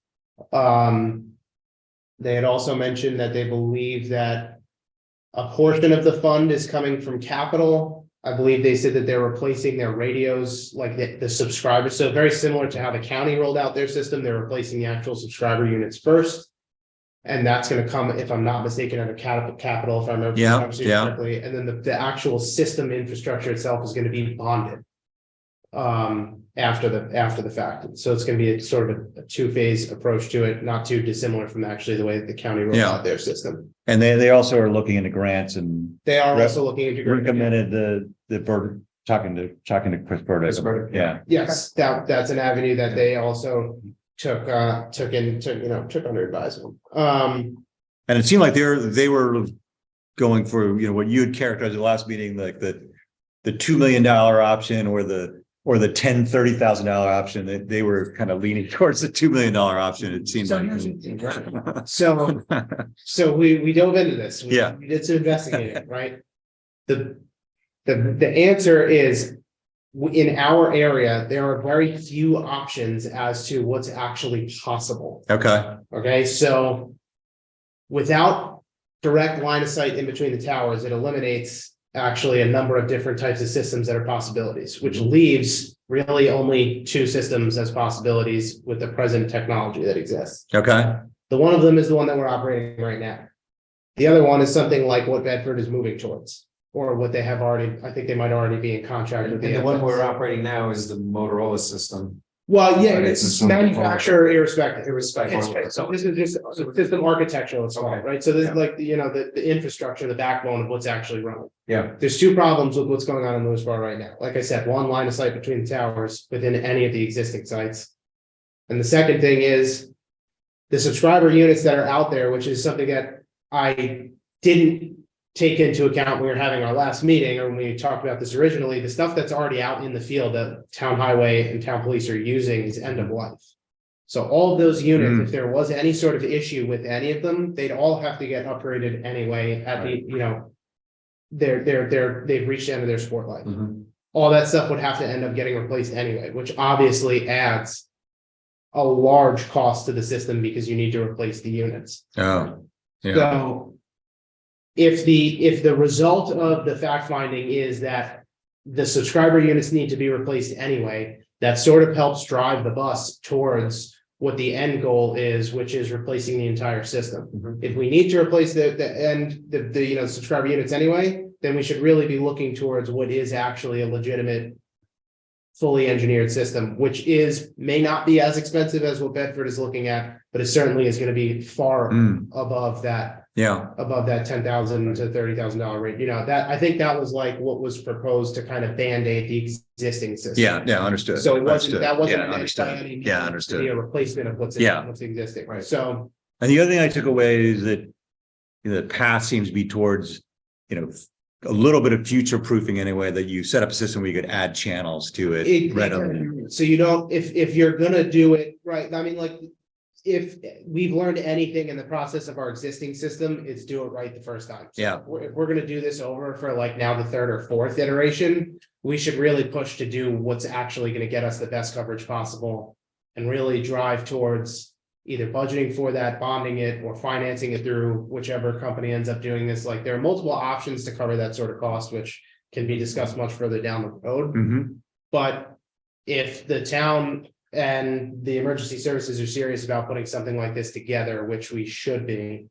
They had also mentioned that they believe that a portion of the fund is coming from capital. I believe they said that they're replacing their radios, like the subscribers. So very similar to how the county rolled out their system, they're replacing the actual subscriber units first. And that's going to come, if I'm not mistaken, out of capital, if I remember the conversation correctly. And then the actual system infrastructure itself is going to be bonded after the fact. So it's going to be a sort of a two-phase approach to it, not too dissimilar from actually the way that the county rolled out their system. And they also are looking into grants, and they are also looking into recommended the Bird, talking to Chris Bird. Yeah. Yes, that's an avenue that they also took under advisement. And it seemed like they were going for, you know, what you had characterized at the last meeting, like the $2 million option or the $30,000 option. They were kind of leaning towards the $2 million option. It seemed so we dove into this. We Yeah. did some investigating, right? The answer is, in our area, there are very few options as to what's actually possible. Okay, so without direct line of sight in between the towers, it eliminates actually a number of different types of systems that are possibilities, which leaves really only two systems as possibilities with the present technology that exists. Okay. The one of them is the one that we're operating right now. The other one is something like what Bedford is moving towards, or what they have already, I think they might already be in contract with. And the one we're operating now is the Motorola system. Well, yeah, But it's manufacturer irrespective. Irrespective. So this is just system architectural, it's called, right? So this is like, you know, the infrastructure, the backbone of what's actually running. Yeah. There's two problems with what's going on in Lewisboro right now. Like I said, one, line of sight between the towers within any of the existing sites. And the second thing is the subscriber units that are out there, which is something that I didn't take into account when we were having our last meeting, or when we talked about this originally. The stuff that's already out in the field that town highway and town police are using is end of life. So all of those units, if there was any sort of issue with any of them, they'd all have to get upgraded anyway at the, you know, they've reached the end of their sport life. All that stuff would have to end up getting replaced anyway, which obviously adds a large cost to the system because you need to replace the units. Oh, yeah. So if the result of the fact finding is that the subscriber units need to be replaced anyway, that sort of helps drive the bus towards what the end goal is, which is replacing the entire system. If we need to replace the subscriber units anyway, then we should really be looking towards what is actually a legitimate, fully engineered system, which may not be as expensive as what Bedford is looking at, but it certainly is going to be far above that. Above that $10,000 to $30,000 rate. You know, that I think that was like what was proposed to kind of band-aid the existing system. Yeah, understood. So it wasn't understood. To be a replacement of what's existing. Right. So, and the other thing I took away is that, you know, the path seems to be towards, you know, a little bit of future proofing anyway, that you set up a system where you could add channels to it readily. So you don't, if you're gonna do it right, I mean, like, if we've learned anything in the process of our existing system, it's do it right the first time. So if we're gonna do this over for like now the third or fourth iteration, we should really push to do what's actually gonna get us the best coverage possible and really drive towards either budgeting for that, bonding it, or financing it through whichever company ends up doing this. Like, there are multiple options to cover that sort of cost, which can be discussed much further down the road. But if the town and the emergency services are serious about putting something like this together, which we should be,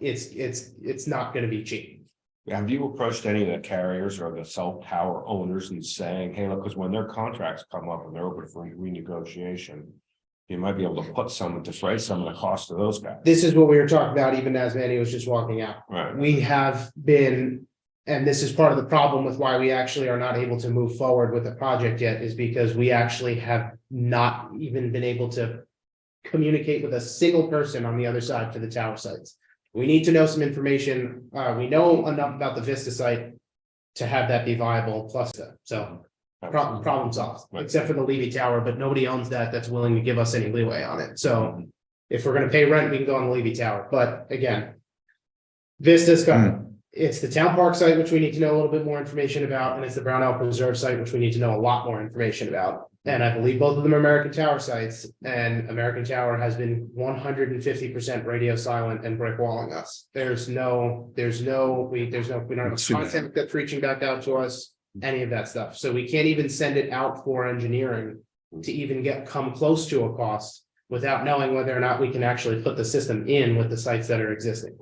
it's not going to be cheap. Have you approached any of the carriers or the cell tower owners and saying, hey, look, because when their contracts come up and they're open for renegotiation, you might be able to put some of the cost of those guys. This is what we were talking about, even as Manny was just walking out. Right. We have been, and this is part of the problem with why we actually are not able to move forward with the project yet, is because we actually have not even been able to communicate with a single person on the other side to the tower sites. We need to know some information. We know enough about the Vista site to have that be viable plus that. So problem solved, Right. except for the Levy Tower, but nobody owns that. That's willing to give us any leeway on it. So if we're gonna pay rent, we can go on the Levy Tower. But again, Vista's got, it's the town park site, which we need to know a little bit more information about, and it's the Brownell Preserve site, which we need to know a lot more information about. And I believe both of them are American Tower sites, and American Tower has been 150% radio silent and brick walling us. We don't have content that's reaching back out to us, any of that stuff. So we can't even send it out for engineering to even come close to a cost without knowing whether or not we can actually put the system in with the sites that are existing.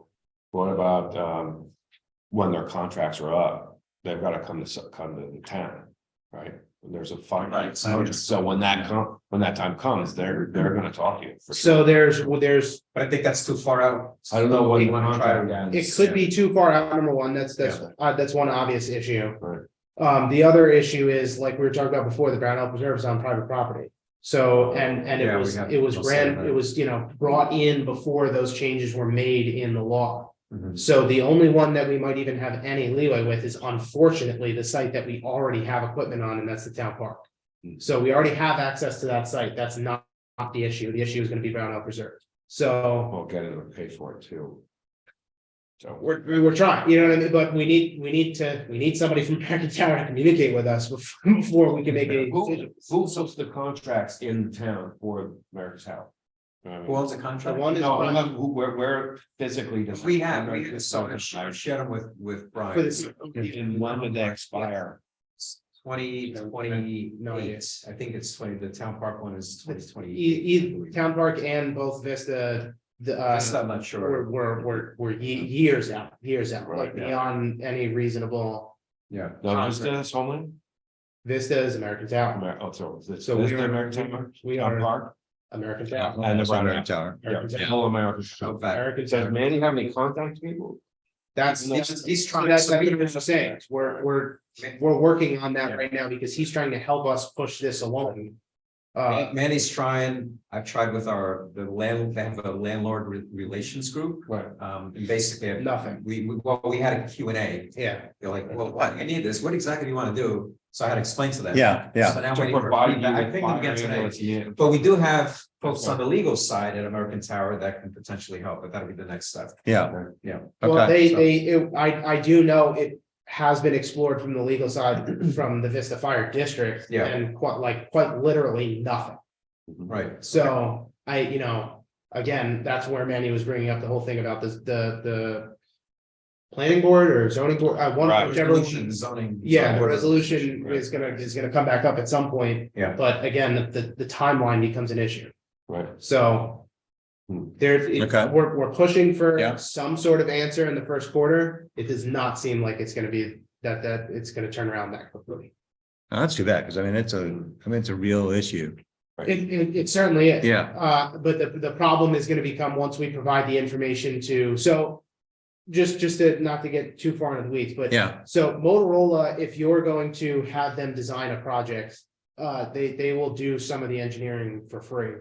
What about when their contracts are up, they've got to come to the town, right? When there's a fine. Right. So when that time comes, they're gonna talk to you. for So sure. there's, But I think that's too far out. I don't know what We the wanna try to- contract it could be too far out, number one, that's one obvious issue. Right. The other issue is, like we were talking about before, the Brownell Preserve is on private property. So, and Yeah, it was we'll say that. it was, brought in before those changes were made in the law. Mhm. So the only one that we might even have any leeway with is unfortunately the site that we already have equipment on, and that's the town park. So we already have access to that site. That's not the issue. The issue is gonna be Brownell Preserve. So We'll get it and pay for it too. So. we're trying, you know what I mean? But we need somebody from American Tower to communicate with us before we can make a decision. Who sells the contracts in town for American Tower? Who owns the The contract? one is No, where physically does? We shared them with for Brian. this. And when would they expire? 2028, No idea. I think it's 20, the town park one is 2020. Town Park and both Vista, I'm not sure. we're years out, like Right, yeah. beyond any reasonable. Yeah. No, just this Homeland? Vista is American Tower, So we is are- the American Tower? we Town are- Park? American Tower. And the Brownell Tower. American Yeah, Tower. whole American. American Does Tower. Manny have any contact people? That's, He's so trying. that's what I'm saying, we're working on that Yeah. right now because he's trying to help us push this along. Manny's trying, I've tried with they have a landlord relations group. Right. And basically. Nothing. We had a Q&A. Yeah, They're like, well, what, I need this, what exactly do you want to do? So I had to explain to them. Yeah, yeah. So now To waiting for provide you feedback. I with think again fire today. and- But we do have folks on the legal side at American Tower that can potentially help, but that'll be the next step. Yeah. Yeah. well, Okay. I do know it has been explored from the legal side from the Vista Fire District. Yeah. And quite literally nothing. Right. So again, that's where Manny was bringing up the whole thing about the planning board or zoning board, Right. whichever. Resolution, zoning. Yeah, the zoning. resolution Right. is gonna come back up at some point. Yeah. But again, the timeline becomes an issue. Right. So. Okay. We're pushing for Yeah. some sort of answer in the first quarter. It does not seem like it's gonna be that it's gonna turn around that quickly. Oh, that's too bad, because it's a real issue. It certainly is. Yeah. But the problem is gonna become once we provide the information to, so. Just to not to get too far into the weeds, but. Yeah. So Motorola, if you're going to have them design a project, they will do some of the engineering for free.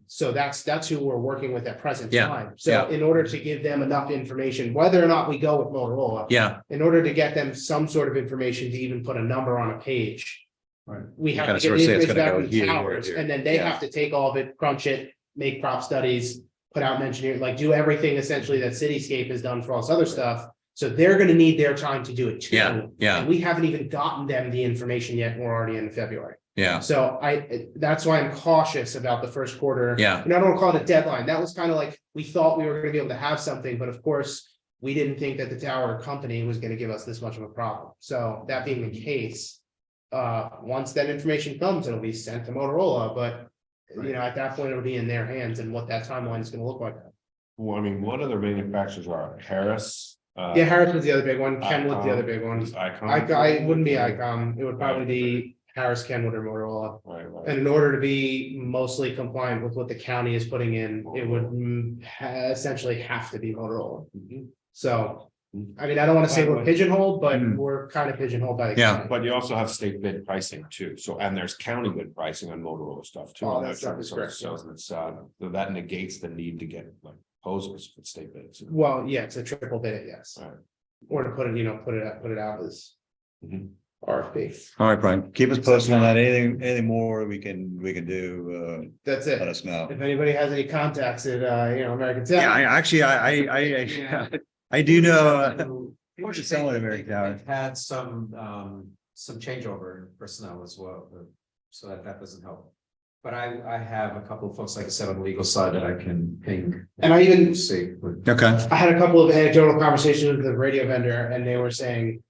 So that's who we're working with at present Yeah, time. So yeah. in order to give them enough information, whether or not we go with Motorola. Yeah. In order to get them some sort of information to even put a number on a page. Right. We have Kinda to get sort the of say it's information gonna back go from the here, towers, here. and then they Yeah. have to take all of it, crunch it, make prop studies. Put out an engineer, like do everything essentially that Cityscape has done for all this other stuff. So they're gonna need their time to do it too. Yeah, yeah. And we haven't even gotten them the information yet, and we're already in February. Yeah. So that's why I'm cautious about the first quarter. Yeah. And I don't wanna call it a deadline. That was kind of like, we thought we were gonna be able to have something, but of course. We didn't think that the tower company was gonna give us this much of a problem. So that being the case. Once that information comes, it'll be sent to Motorola, but. At that point, it'll be in their hands and what that timeline is gonna look like. Well, I mean, what other manufacturers are Harris? Yeah, Harris was the other big one. Kenwood's the other big one. Icon. I wouldn't be Icon. It would probably be Harris, Kenwood, or Motorola. Right, right. And in order to be mostly compliant with what the county is putting in, it would essentially have to be Motorola. Mhm. So I mean, I don't want to say we're pigeonholed, but Mhm. we're kind of pigeonholed by the. Yeah. county. But you also have state bid pricing too, so, and there's county bid pricing on Motorola stuff too. All I'm that not stuff sure. is So- correct, So it's, so that negates the need to get like proposals for state bids. Well, yeah, it's a triple bid, yes. Right. Or to put it, put it out as Mhm. RFP. All right, Brian, keep us posted on that. Anything more we can do, That's let it. us know. If anybody has any contacts at, American Yeah, Town. I actually, I do know. Someone at American Tower. They've had some changeover in personnel as well, so that doesn't help. But I have a couple of folks, like I said, on the legal side that I can ping. And I even- See. Okay, I had a couple of anecdotal conversations with the radio vendor and they were saying,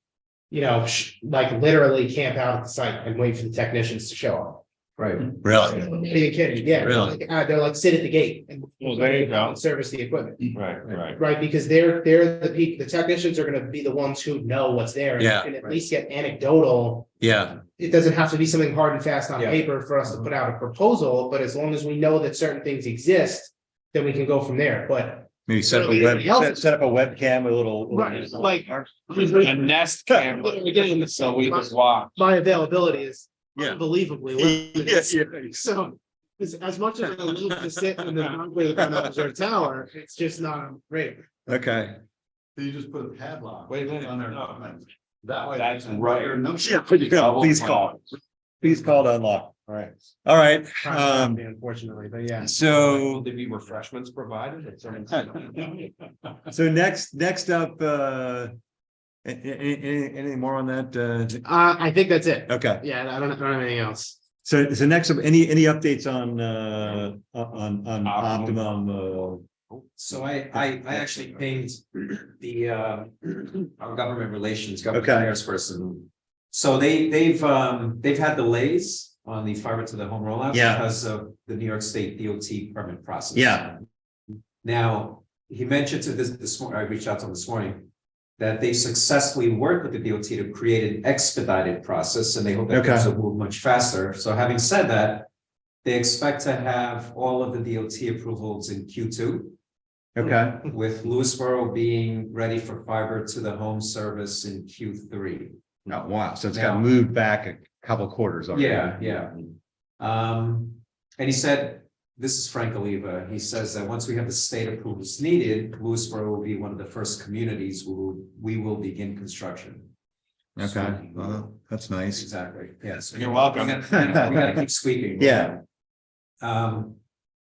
like literally camp out at the site and wait for the technicians to show up. Right. really? Not even kidding, yeah. Really? They're like sit at the gate and. Well, there you go. Service the equipment, Right. right? Because they're the peak, the technicians are gonna be the ones who know what's there. and Yeah. Can at least get anecdotal. Yeah, It doesn't have to be something hard and fast on Yeah. paper for us to put out a proposal, but as long as we know that certain things exist, then we can go from there, but. maybe set up a set up a webcam with a little. Right, like- A Nest cam, so we just watch. My availability is Yeah. unbelievably limited. So, as much as I love to sit in the driveway of an observatory tower, it's just not great. Okay. So you just put a padlock. Wait a minute, on there. no. That way. That's right. No. Please call. Please call to unlock. All right. All right, Unfortunately, but yeah. so, Will there be refreshments provided? so next up, anything more on that? I think that's it. Okay, Yeah, I don't have anything else. so next up, any updates on Optimum? So I actually pinged the our government relations, government Okay. affairs person. So they've had delays on the fiber to the home rollout. Yeah. Because of the New York State DOT permit process. Yeah. Now, he mentioned to this morning, I reached out to him this morning, that they successfully worked with the DOT to create an expedited process, and they hope that things Okay. will move much faster. So having said that, they expect to have all of the DOT approvals in Q2. Okay, With Lewisboro being ready for fiber to the home service in Q3. oh, wow, so it's got Now- moved back a couple quarters already. Yeah. And he said, this is Frank Oliva, he says that once we have the state approvals needed, Lewisboro will be one of the first communities who we will begin construction. Okay, well, that's nice. Exactly, yes. You're welcome. We gotta keep squeaking. Yeah.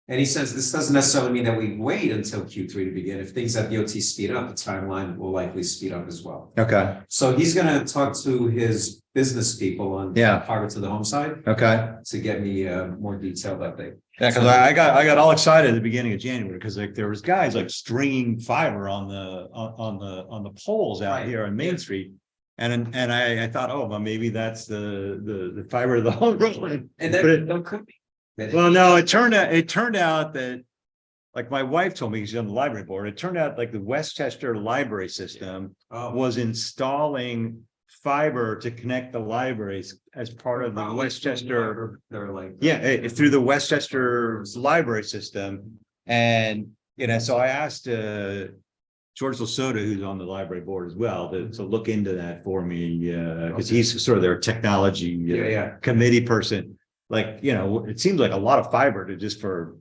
And he says this doesn't necessarily mean that we wait until Q3 to begin. If things at DOT speed up, the timeline will likely speed up as well. Okay, So he's gonna talk to his business people on Yeah. fiber to the home side okay. to get me a more detailed update. Yeah, because I got all excited at the beginning of January because like there was guys like stringing fiber on the poles out Right. here on Main Street. And I thought, oh, well, maybe that's the fiber of the home. And But it- that could be. Well, no, it turned out that, like my wife told me, she's on the library board, it turned out like the Westchester library system Oh, was installing fiber to connect the libraries as part of the probably Westchester. They're like. Yeah, through the Westchester library system. And, so I asked George Lasota, who's on the library board as well, to look into that for me, because he's sort of their technology Yeah. committee person. Like, it seems like a lot of fiber to just for,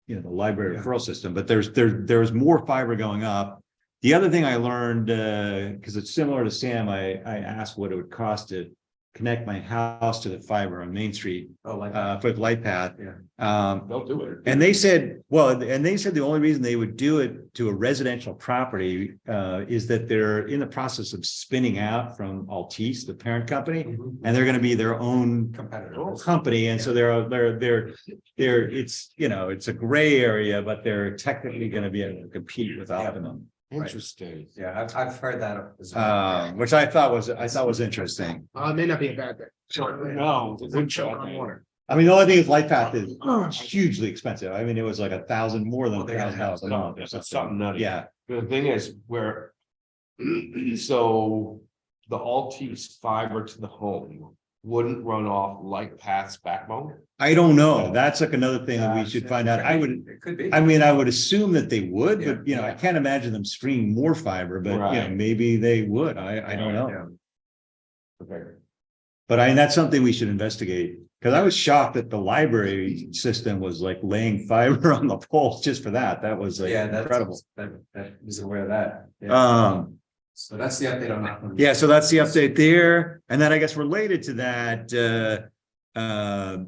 the library Yeah. referral system, but there's more fiber going up. The other thing I learned, because it's similar to Sam, I asked what it would cost to connect my house to the fiber on Main Street Oh, like. for the light path. Yeah. Don't do it. And they said the only reason they would do it to a residential property is that they're in the process of spinning out from Altice, the parent company, Mhm. and they're going to be their own Competitor. company. And so they're it's a gray area, but they're technically going to be able to compete with Optimum. Interesting. Yeah, I've heard that as well. Which I thought was interesting. It may not be a bad thing. No. Wouldn't choke on water. I mean, the only thing is light path is hugely expensive. I mean, it was like $1,000 more than $1,000 a month. or It's something. something nutty. Yeah, The thing is so the Altice fiber to the home wouldn't run off like Pat's backbone? I don't know. That's like another thing that we should find out. I would, It could be. I mean, I would assume that they would, Yeah, but you know, I yeah. can't imagine them stringing more fiber, but you know, Right. maybe they would. I don't know. Okay. But that's something we should investigate. Cause I was shocked that the library system was like laying fiber on the poles just for that. That was like Yeah, that's incredible. that was aware of that. Yeah. So that's the update on that one. Yeah, so that's the update there. And then I guess related to that,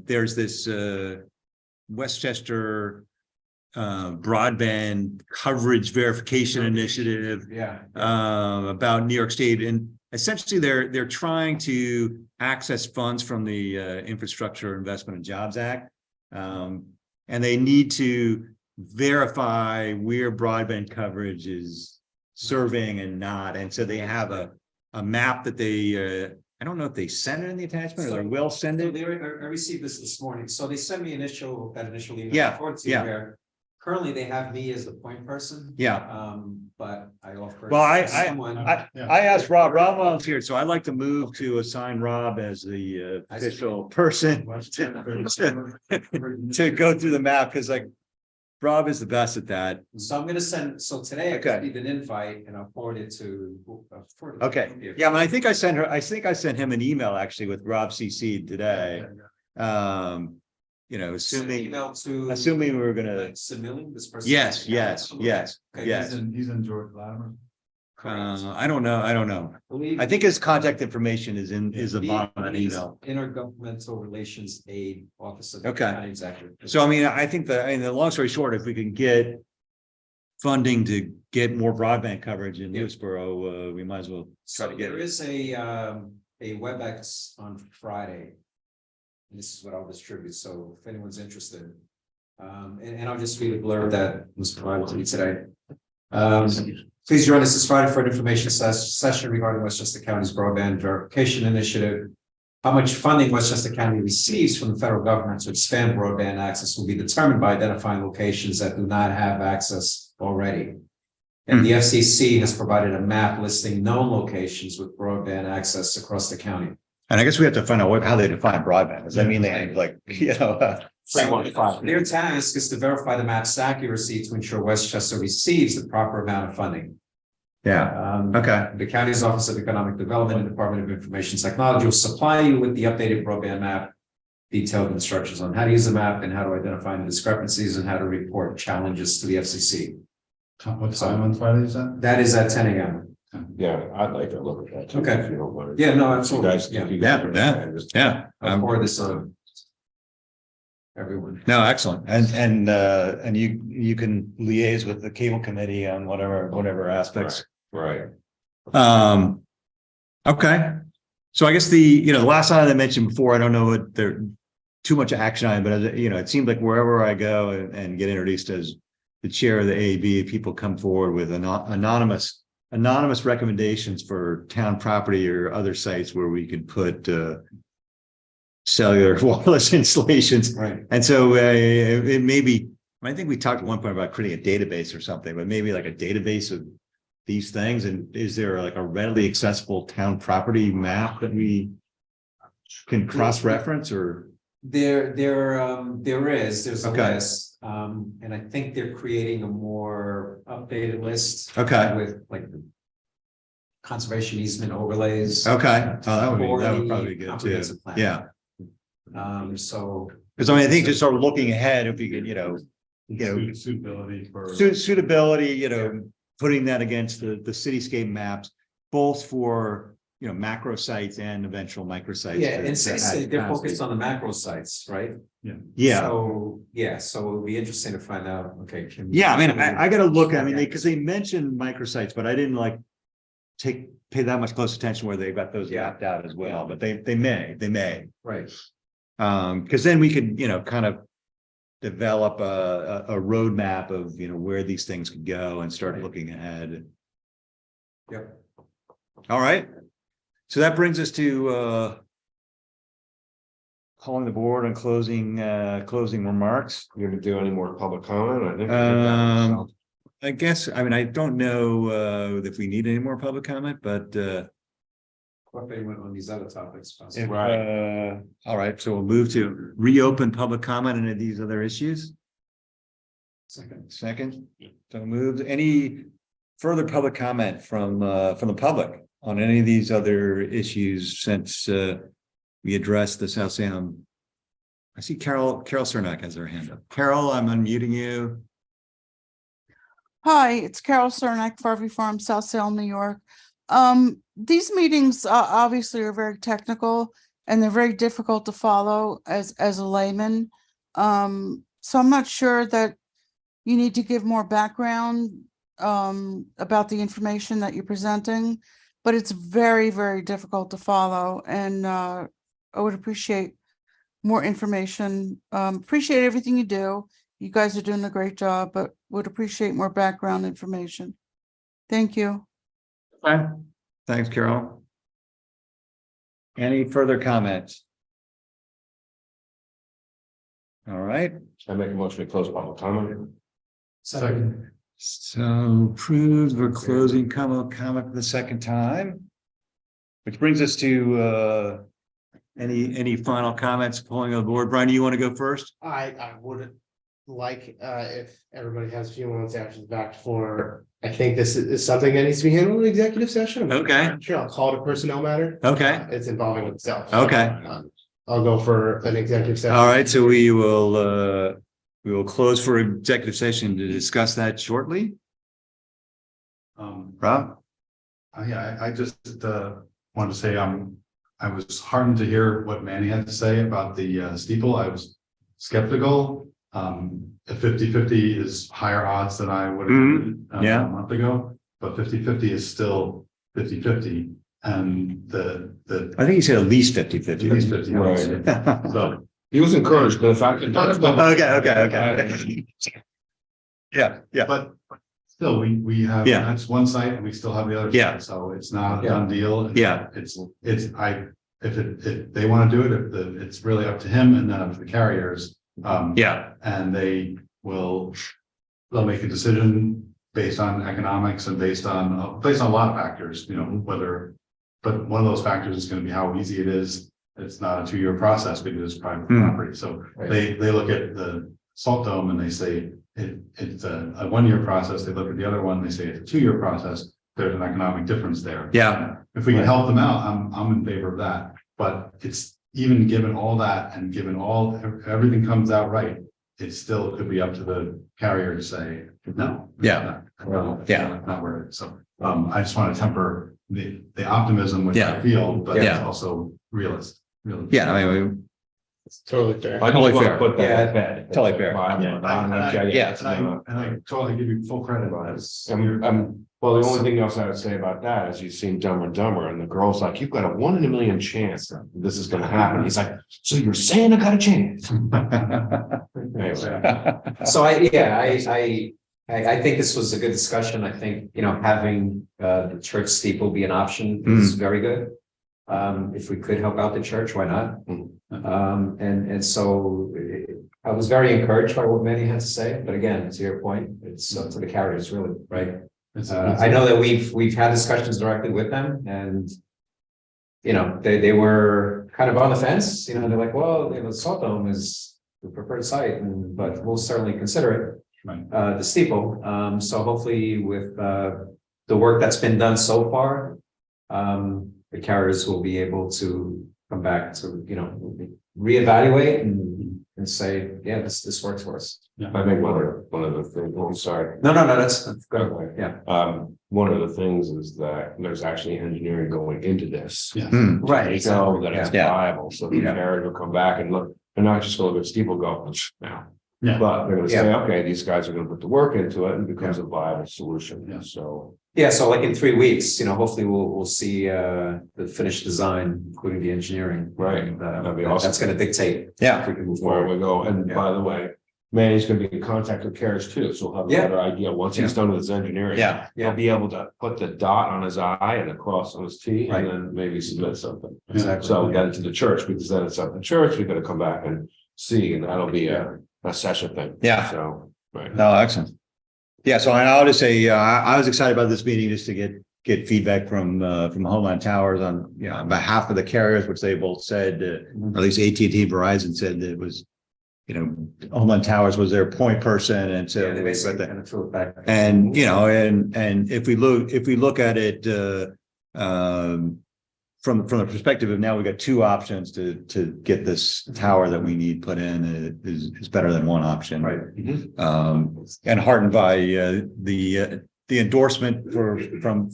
there's this Westchester broadband coverage verification initiative Yeah. about New York State. And essentially they're trying to access funds from the Infrastructure Investment and Jobs Act. And they need to verify where broadband coverage is serving and not. And so they have a map that they, I don't know if they send it in the attachment or they will send So it. I received this morning, so they sent me that initial email. Yeah, I forwarded to you yeah. where currently they have me as the point person. Yeah. But I offered. Well, someone- I asked Rob volunteered, so I'd like to move to assign Rob as the official person to go through the map, because like Rob is the best at that. So I'm gonna send, so today I Okay. received an invite and I'll forward it to. Okay, yeah, I mean, I think I sent him an email actually with Rob CC today. You know, assuming we were gonna, Submitting this person. yes. Okay, He's in George Latimer. I don't know. I think his contact information is the bottom of that email. Intergovernmental Relations Aid Officer. Okay. County Executive. So I mean, I think the long story short, if we can get funding to get more broadband coverage in Lewisboro, we might as well try So to get there it. is a WebEx on Friday. And this is what I'll distribute, so if anyone's interested. And I'll just read a blurb that was provided to me today. Please join us this Friday for an information session regarding Westchester County's broadband verification initiative. How much funding Westchester County receives from the federal government to expand broadband access will be determined by identifying locations that do not have access already. And the FCC has provided a map listing known locations with broadband access across the county. And I guess we have to find out how they define broadband. Does that mean they like, Their task is to verify the map's accuracy to ensure Westchester receives the proper amount of funding. yeah, okay. The county's Office of Economic Development and Department of Information Technology will supply you with the updated broadband map, detailed instructions on how to use the map and how to identify the discrepancies and how to report challenges to the FCC. What time on Friday is that? That is at 10 a.m. Yeah, I'd like to look at that. too, Okay. if you don't mind. Yeah, no, You absolutely. guys- Yeah. you guys are- Yeah. I'll forward this on everyone. No, excellent. And you can liaise with the cable committee on whatever aspects. Right. Okay. So I guess the last item I mentioned before, I don't know what there too much action on, but it seemed like wherever I go and get introduced as the chair of the AAB, people come forward with anonymous recommendations for town property or other sites where we could put cellular wireless installations. Right. And so it may be, I think we talked at one point about creating a database or something, but maybe like a database of these things. And is there like a readily accessible town property map that we can cross-reference or? There's a Okay. list, and I think they're creating a more updated list. Okay. With like the conservation easement overlays. Okay, oh, that for would the probably be good too. comprehensive plan. Yeah, So. because I mean, I think just sort of looking ahead, if we could, Suitability for. suitability, putting that against the cityscape maps, both for, macro sites and eventual microsites. Yeah, to and add say they're capacity. focused on the macro sites, right? Yeah, So it'll be interesting to find out, okay. yeah, I mean, I gotta look, I mean, because they mentioned microsites, but I didn't like pay that much close attention where they got those mapped out as well, but they may. Right. Because then we could, kind of develop a roadmap of, where these things could go and start looking ahead. Yep. All right. So that brings us to calling the board and closing remarks. You gonna do any more public comment? I think. we did that ourselves. I guess, I mean, I don't know if we need any more public comment, but what they went on these other topics. If, Right. all right, so we'll move to reopen public comment on these other issues. Second, so moved. Any further public comment from the public on any of these other issues since we addressed the South Salem? I see Carol Cernak has her hand up. Carol, I'm unmuting you. Hi, it's Carol Cernak, Farvey Farm, South Salem, New York. These meetings obviously are very technical and they're very difficult to follow as a layman. So I'm not sure that you need to give more background about the information that you're presenting, but it's very, very difficult to follow. And I would appreciate more information. Appreciate everything you do. You guys are doing a great job, but would appreciate more background information. Thank you. Okay. Thanks, Carol. Any further comments? All right. I make a motion to close public comment. Second. So approved, we're closing comment for the second time. Which brings us to any final comments pulling on the board. Brian, do you want to go first? I would like, if everybody has a few moments after the fact for, I think this is something that needs to be handled in executive session. Okay. Sure, I'll call it a personnel matter. Okay. It's involving itself. Okay. I'll go for an executive session. All right, so we will close for executive session to discuss that shortly. Rob? I just wanted to say I was heartened to hear what Manny had to say about the steeple. I was skeptical. A 50-50 is higher odds than I would have Yeah. a month ago, but 50-50 is still 50-50. And I think you said at least 50-50. at least 50. Right. So He was encouraged, but the fact that. Okay. Yeah. but still, we have, Yeah. that's one site and we still have the other. Yeah. Site, so it's not a Yeah. done deal. Yeah. If they want to do it, it's really up to him and then up to the carriers. Yeah. And they'll make a decision based on economics and based on a lot of factors, but one of those factors is going to be how easy it is. It's not a 2-year process because it's private property. So they look at the salt dome and they say it's a 1-year process. They look at the other one, they say it's a 2-year process. There's an economic difference there. Yeah. If we can help them out, I'm in favor of that. But it's even given all that and given everything comes out right, it still could be up to the carrier to say, no. Yeah. Not where it is. So I just want to temper the optimism, which I feel, but Yeah. it's also realist. Yeah, I mean, It's totally fair. I Totally just want fair. to put that Yeah. to bed. Totally fair. And I totally give you full credit on this. Well, the only thing else I would say about that is you've seen Dumber and Dumber and the girl's like, you've got a 1 in a million chance that this is gonna happen. He's like, so you're saying I got a chance? Anyway. So I think this was a good discussion. I think, having the church steeple be an option is very good. If we could help out the church, why not? And so I was very encouraged by what Manny had to say, but again, to your point, it's up to the carriers really, right? I know that we've had discussions directly with them and they were kind of on the fence, they're like, well, Salt Dome is the preferred site, but we'll certainly consider it. Right. The steeple. So hopefully with the work that's been done so far, the carriers will be able to come back to, reevaluate and say, yeah, this works for us. I think one of the things, I'm sorry. No, that's good. Yeah. One of the things is that there's actually engineering going into this. Yeah. Right. So that it's Yeah. viable, so the carrier will come back and look, they're not just gonna look at steeple go now. Yeah. But they're gonna say, Yeah. okay, these guys are gonna put the work into it and it becomes a viable solution, Yeah. so. Yeah, so like in 3 weeks, hopefully we'll see the finished design, including the engineering. Right. And, That'd be awesome. That's gonna dictate. Yeah. if we can move Where forward. we go, and Yeah. by the way, Manny's gonna be in contact with carriers too, so we'll have a Yeah. better idea, once he's done with his engineering. Yeah. He'll be able to put the dot on his I and a cross on his T, Right. and then maybe submit something. Exactly. So we got into the church, because then it's up to church, we gotta come back and see, and that'll be a session thing. Yeah. So, right. No, excellent. Yeah, so I'll just say, I was excited about this meeting just to get get feedback from Homeland Towers on, about half of the carriers, which they both said, or at least AT&T and Verizon said that it was, Homeland Towers was their point person, and so. Yeah, they basically kind of threw it back. And, and if we look at it, from the perspective of now, we got two options to get this tower that we need put in is better than one option. Right. And heartened by, the endorsement from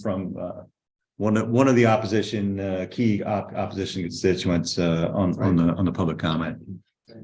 one of the opposition, key opposition constituents, on the public comment.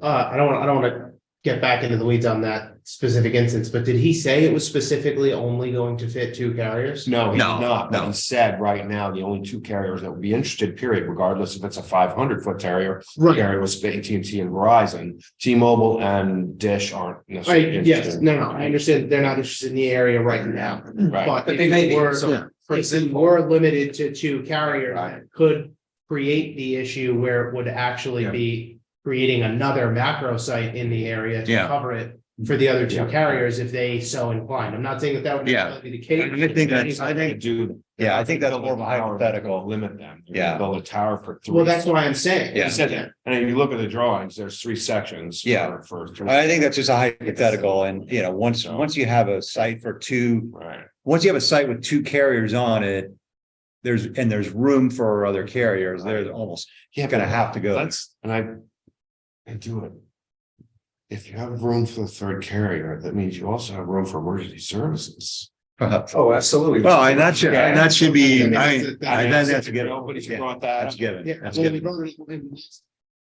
I don't want to get back into the weeds on that specific instance, but did he say it was specifically only going to fit 2 carriers? No, he's No, not, but no. he said right now, the only 2 carriers that would be interested, period, regardless if it's a 500-foot carrier. Right. Carrier was AT&T and Verizon, T-Mobile and Dish aren't necessarily. Right, yes, interested. no, I understand they're not interested in the area right now, Right. but But if they may we be, were, so, for if we example, were limited to 2 carriers, Right. that could create the issue where it would actually Yeah. be creating another macro site in the area to Yeah. cover it for the other 2 Yeah. carriers if they so inclined. I'm not saying that would Yeah. necessarily be the case. I think that's- I think- Do. Yeah, I think that's Build a more of a tower, hypothetical. Limit them. They're Yeah. gonna Build a tower for 3. Well, that's why I'm saying. Yeah. He said that, and if you look at the drawings, there's 3 sections. Yeah. For. I think that's just a hypothetical, and once you have a site for 2, Right. once you have a site with 2 carriers on it, there's room for other carriers, there's almost Yeah, gonna but have to go. That's, and I do it. If you have room for the 3rd carrier, that means you also have room for emergency services. oh, absolutely. Well, and that should be, Nobody's yeah, brought that that's up. given. Yeah, That's well, we given. brought it in.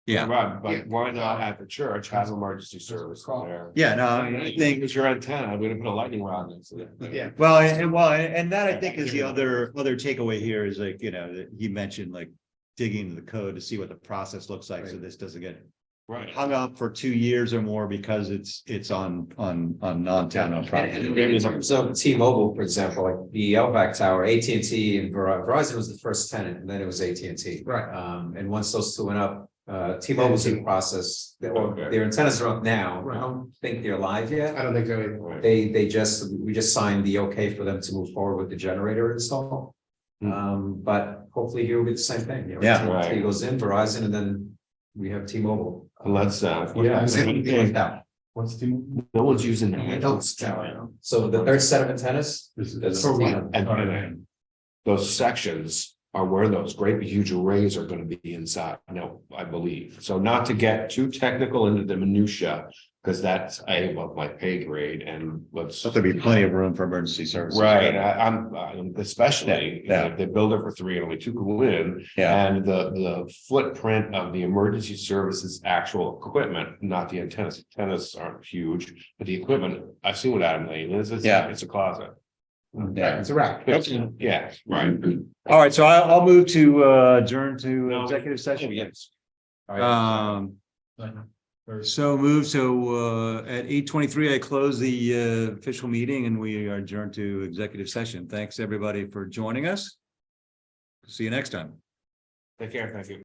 Yeah, Right, Yeah. but why not at the church have emergency service there? yeah, no, I think, It's your antenna, we're gonna put a lightning rod next to it. Yeah. and that I think is the other takeaway here is like, that he mentioned, like digging into the code to see what the process looks like, so this doesn't get Right. hung up for 2 years or more because it's on non-town property. So T-Mobile, for example, like the LVAC tower, AT&T and Verizon was the first tenant, and then it was AT&T. Right. And once those 2 went up, T-Mobile's in process, Okay. their antennas are up now. I Right. don't think they're live yet. I don't think so either. Right. We just signed the okay for them to move forward with the generator install. But hopefully here will be the same thing. Yeah. AT&T Right. goes in, Verizon, and then we have T-Mobile. Let's, Yeah. What's the? no one's using that. So the 3rd set of antennas, that's. For what? And those sections are where those great huge arrays are gonna be inside, I believe. So not to get too technical into the minutia, because that's above my pay grade and let's. So there'll be plenty of room for emergency services. Right, I'm especially, Yeah. if they build it for 3 and only 2 go in. Yeah. And the footprint of the emergency services actual equipment, not the antennas. Antennas aren't huge, but the equipment, I've seen what Adam Lane is, Yeah. it's a closet. Yeah. It's a wrap. Yeah, right. All right, so I'll move to adjourn to No. executive session. Yes. So move, so at 8:23, I close the official meeting and we are adjourned to executive session. Thanks, everybody, for joining us. See you next time. Take care, thank you.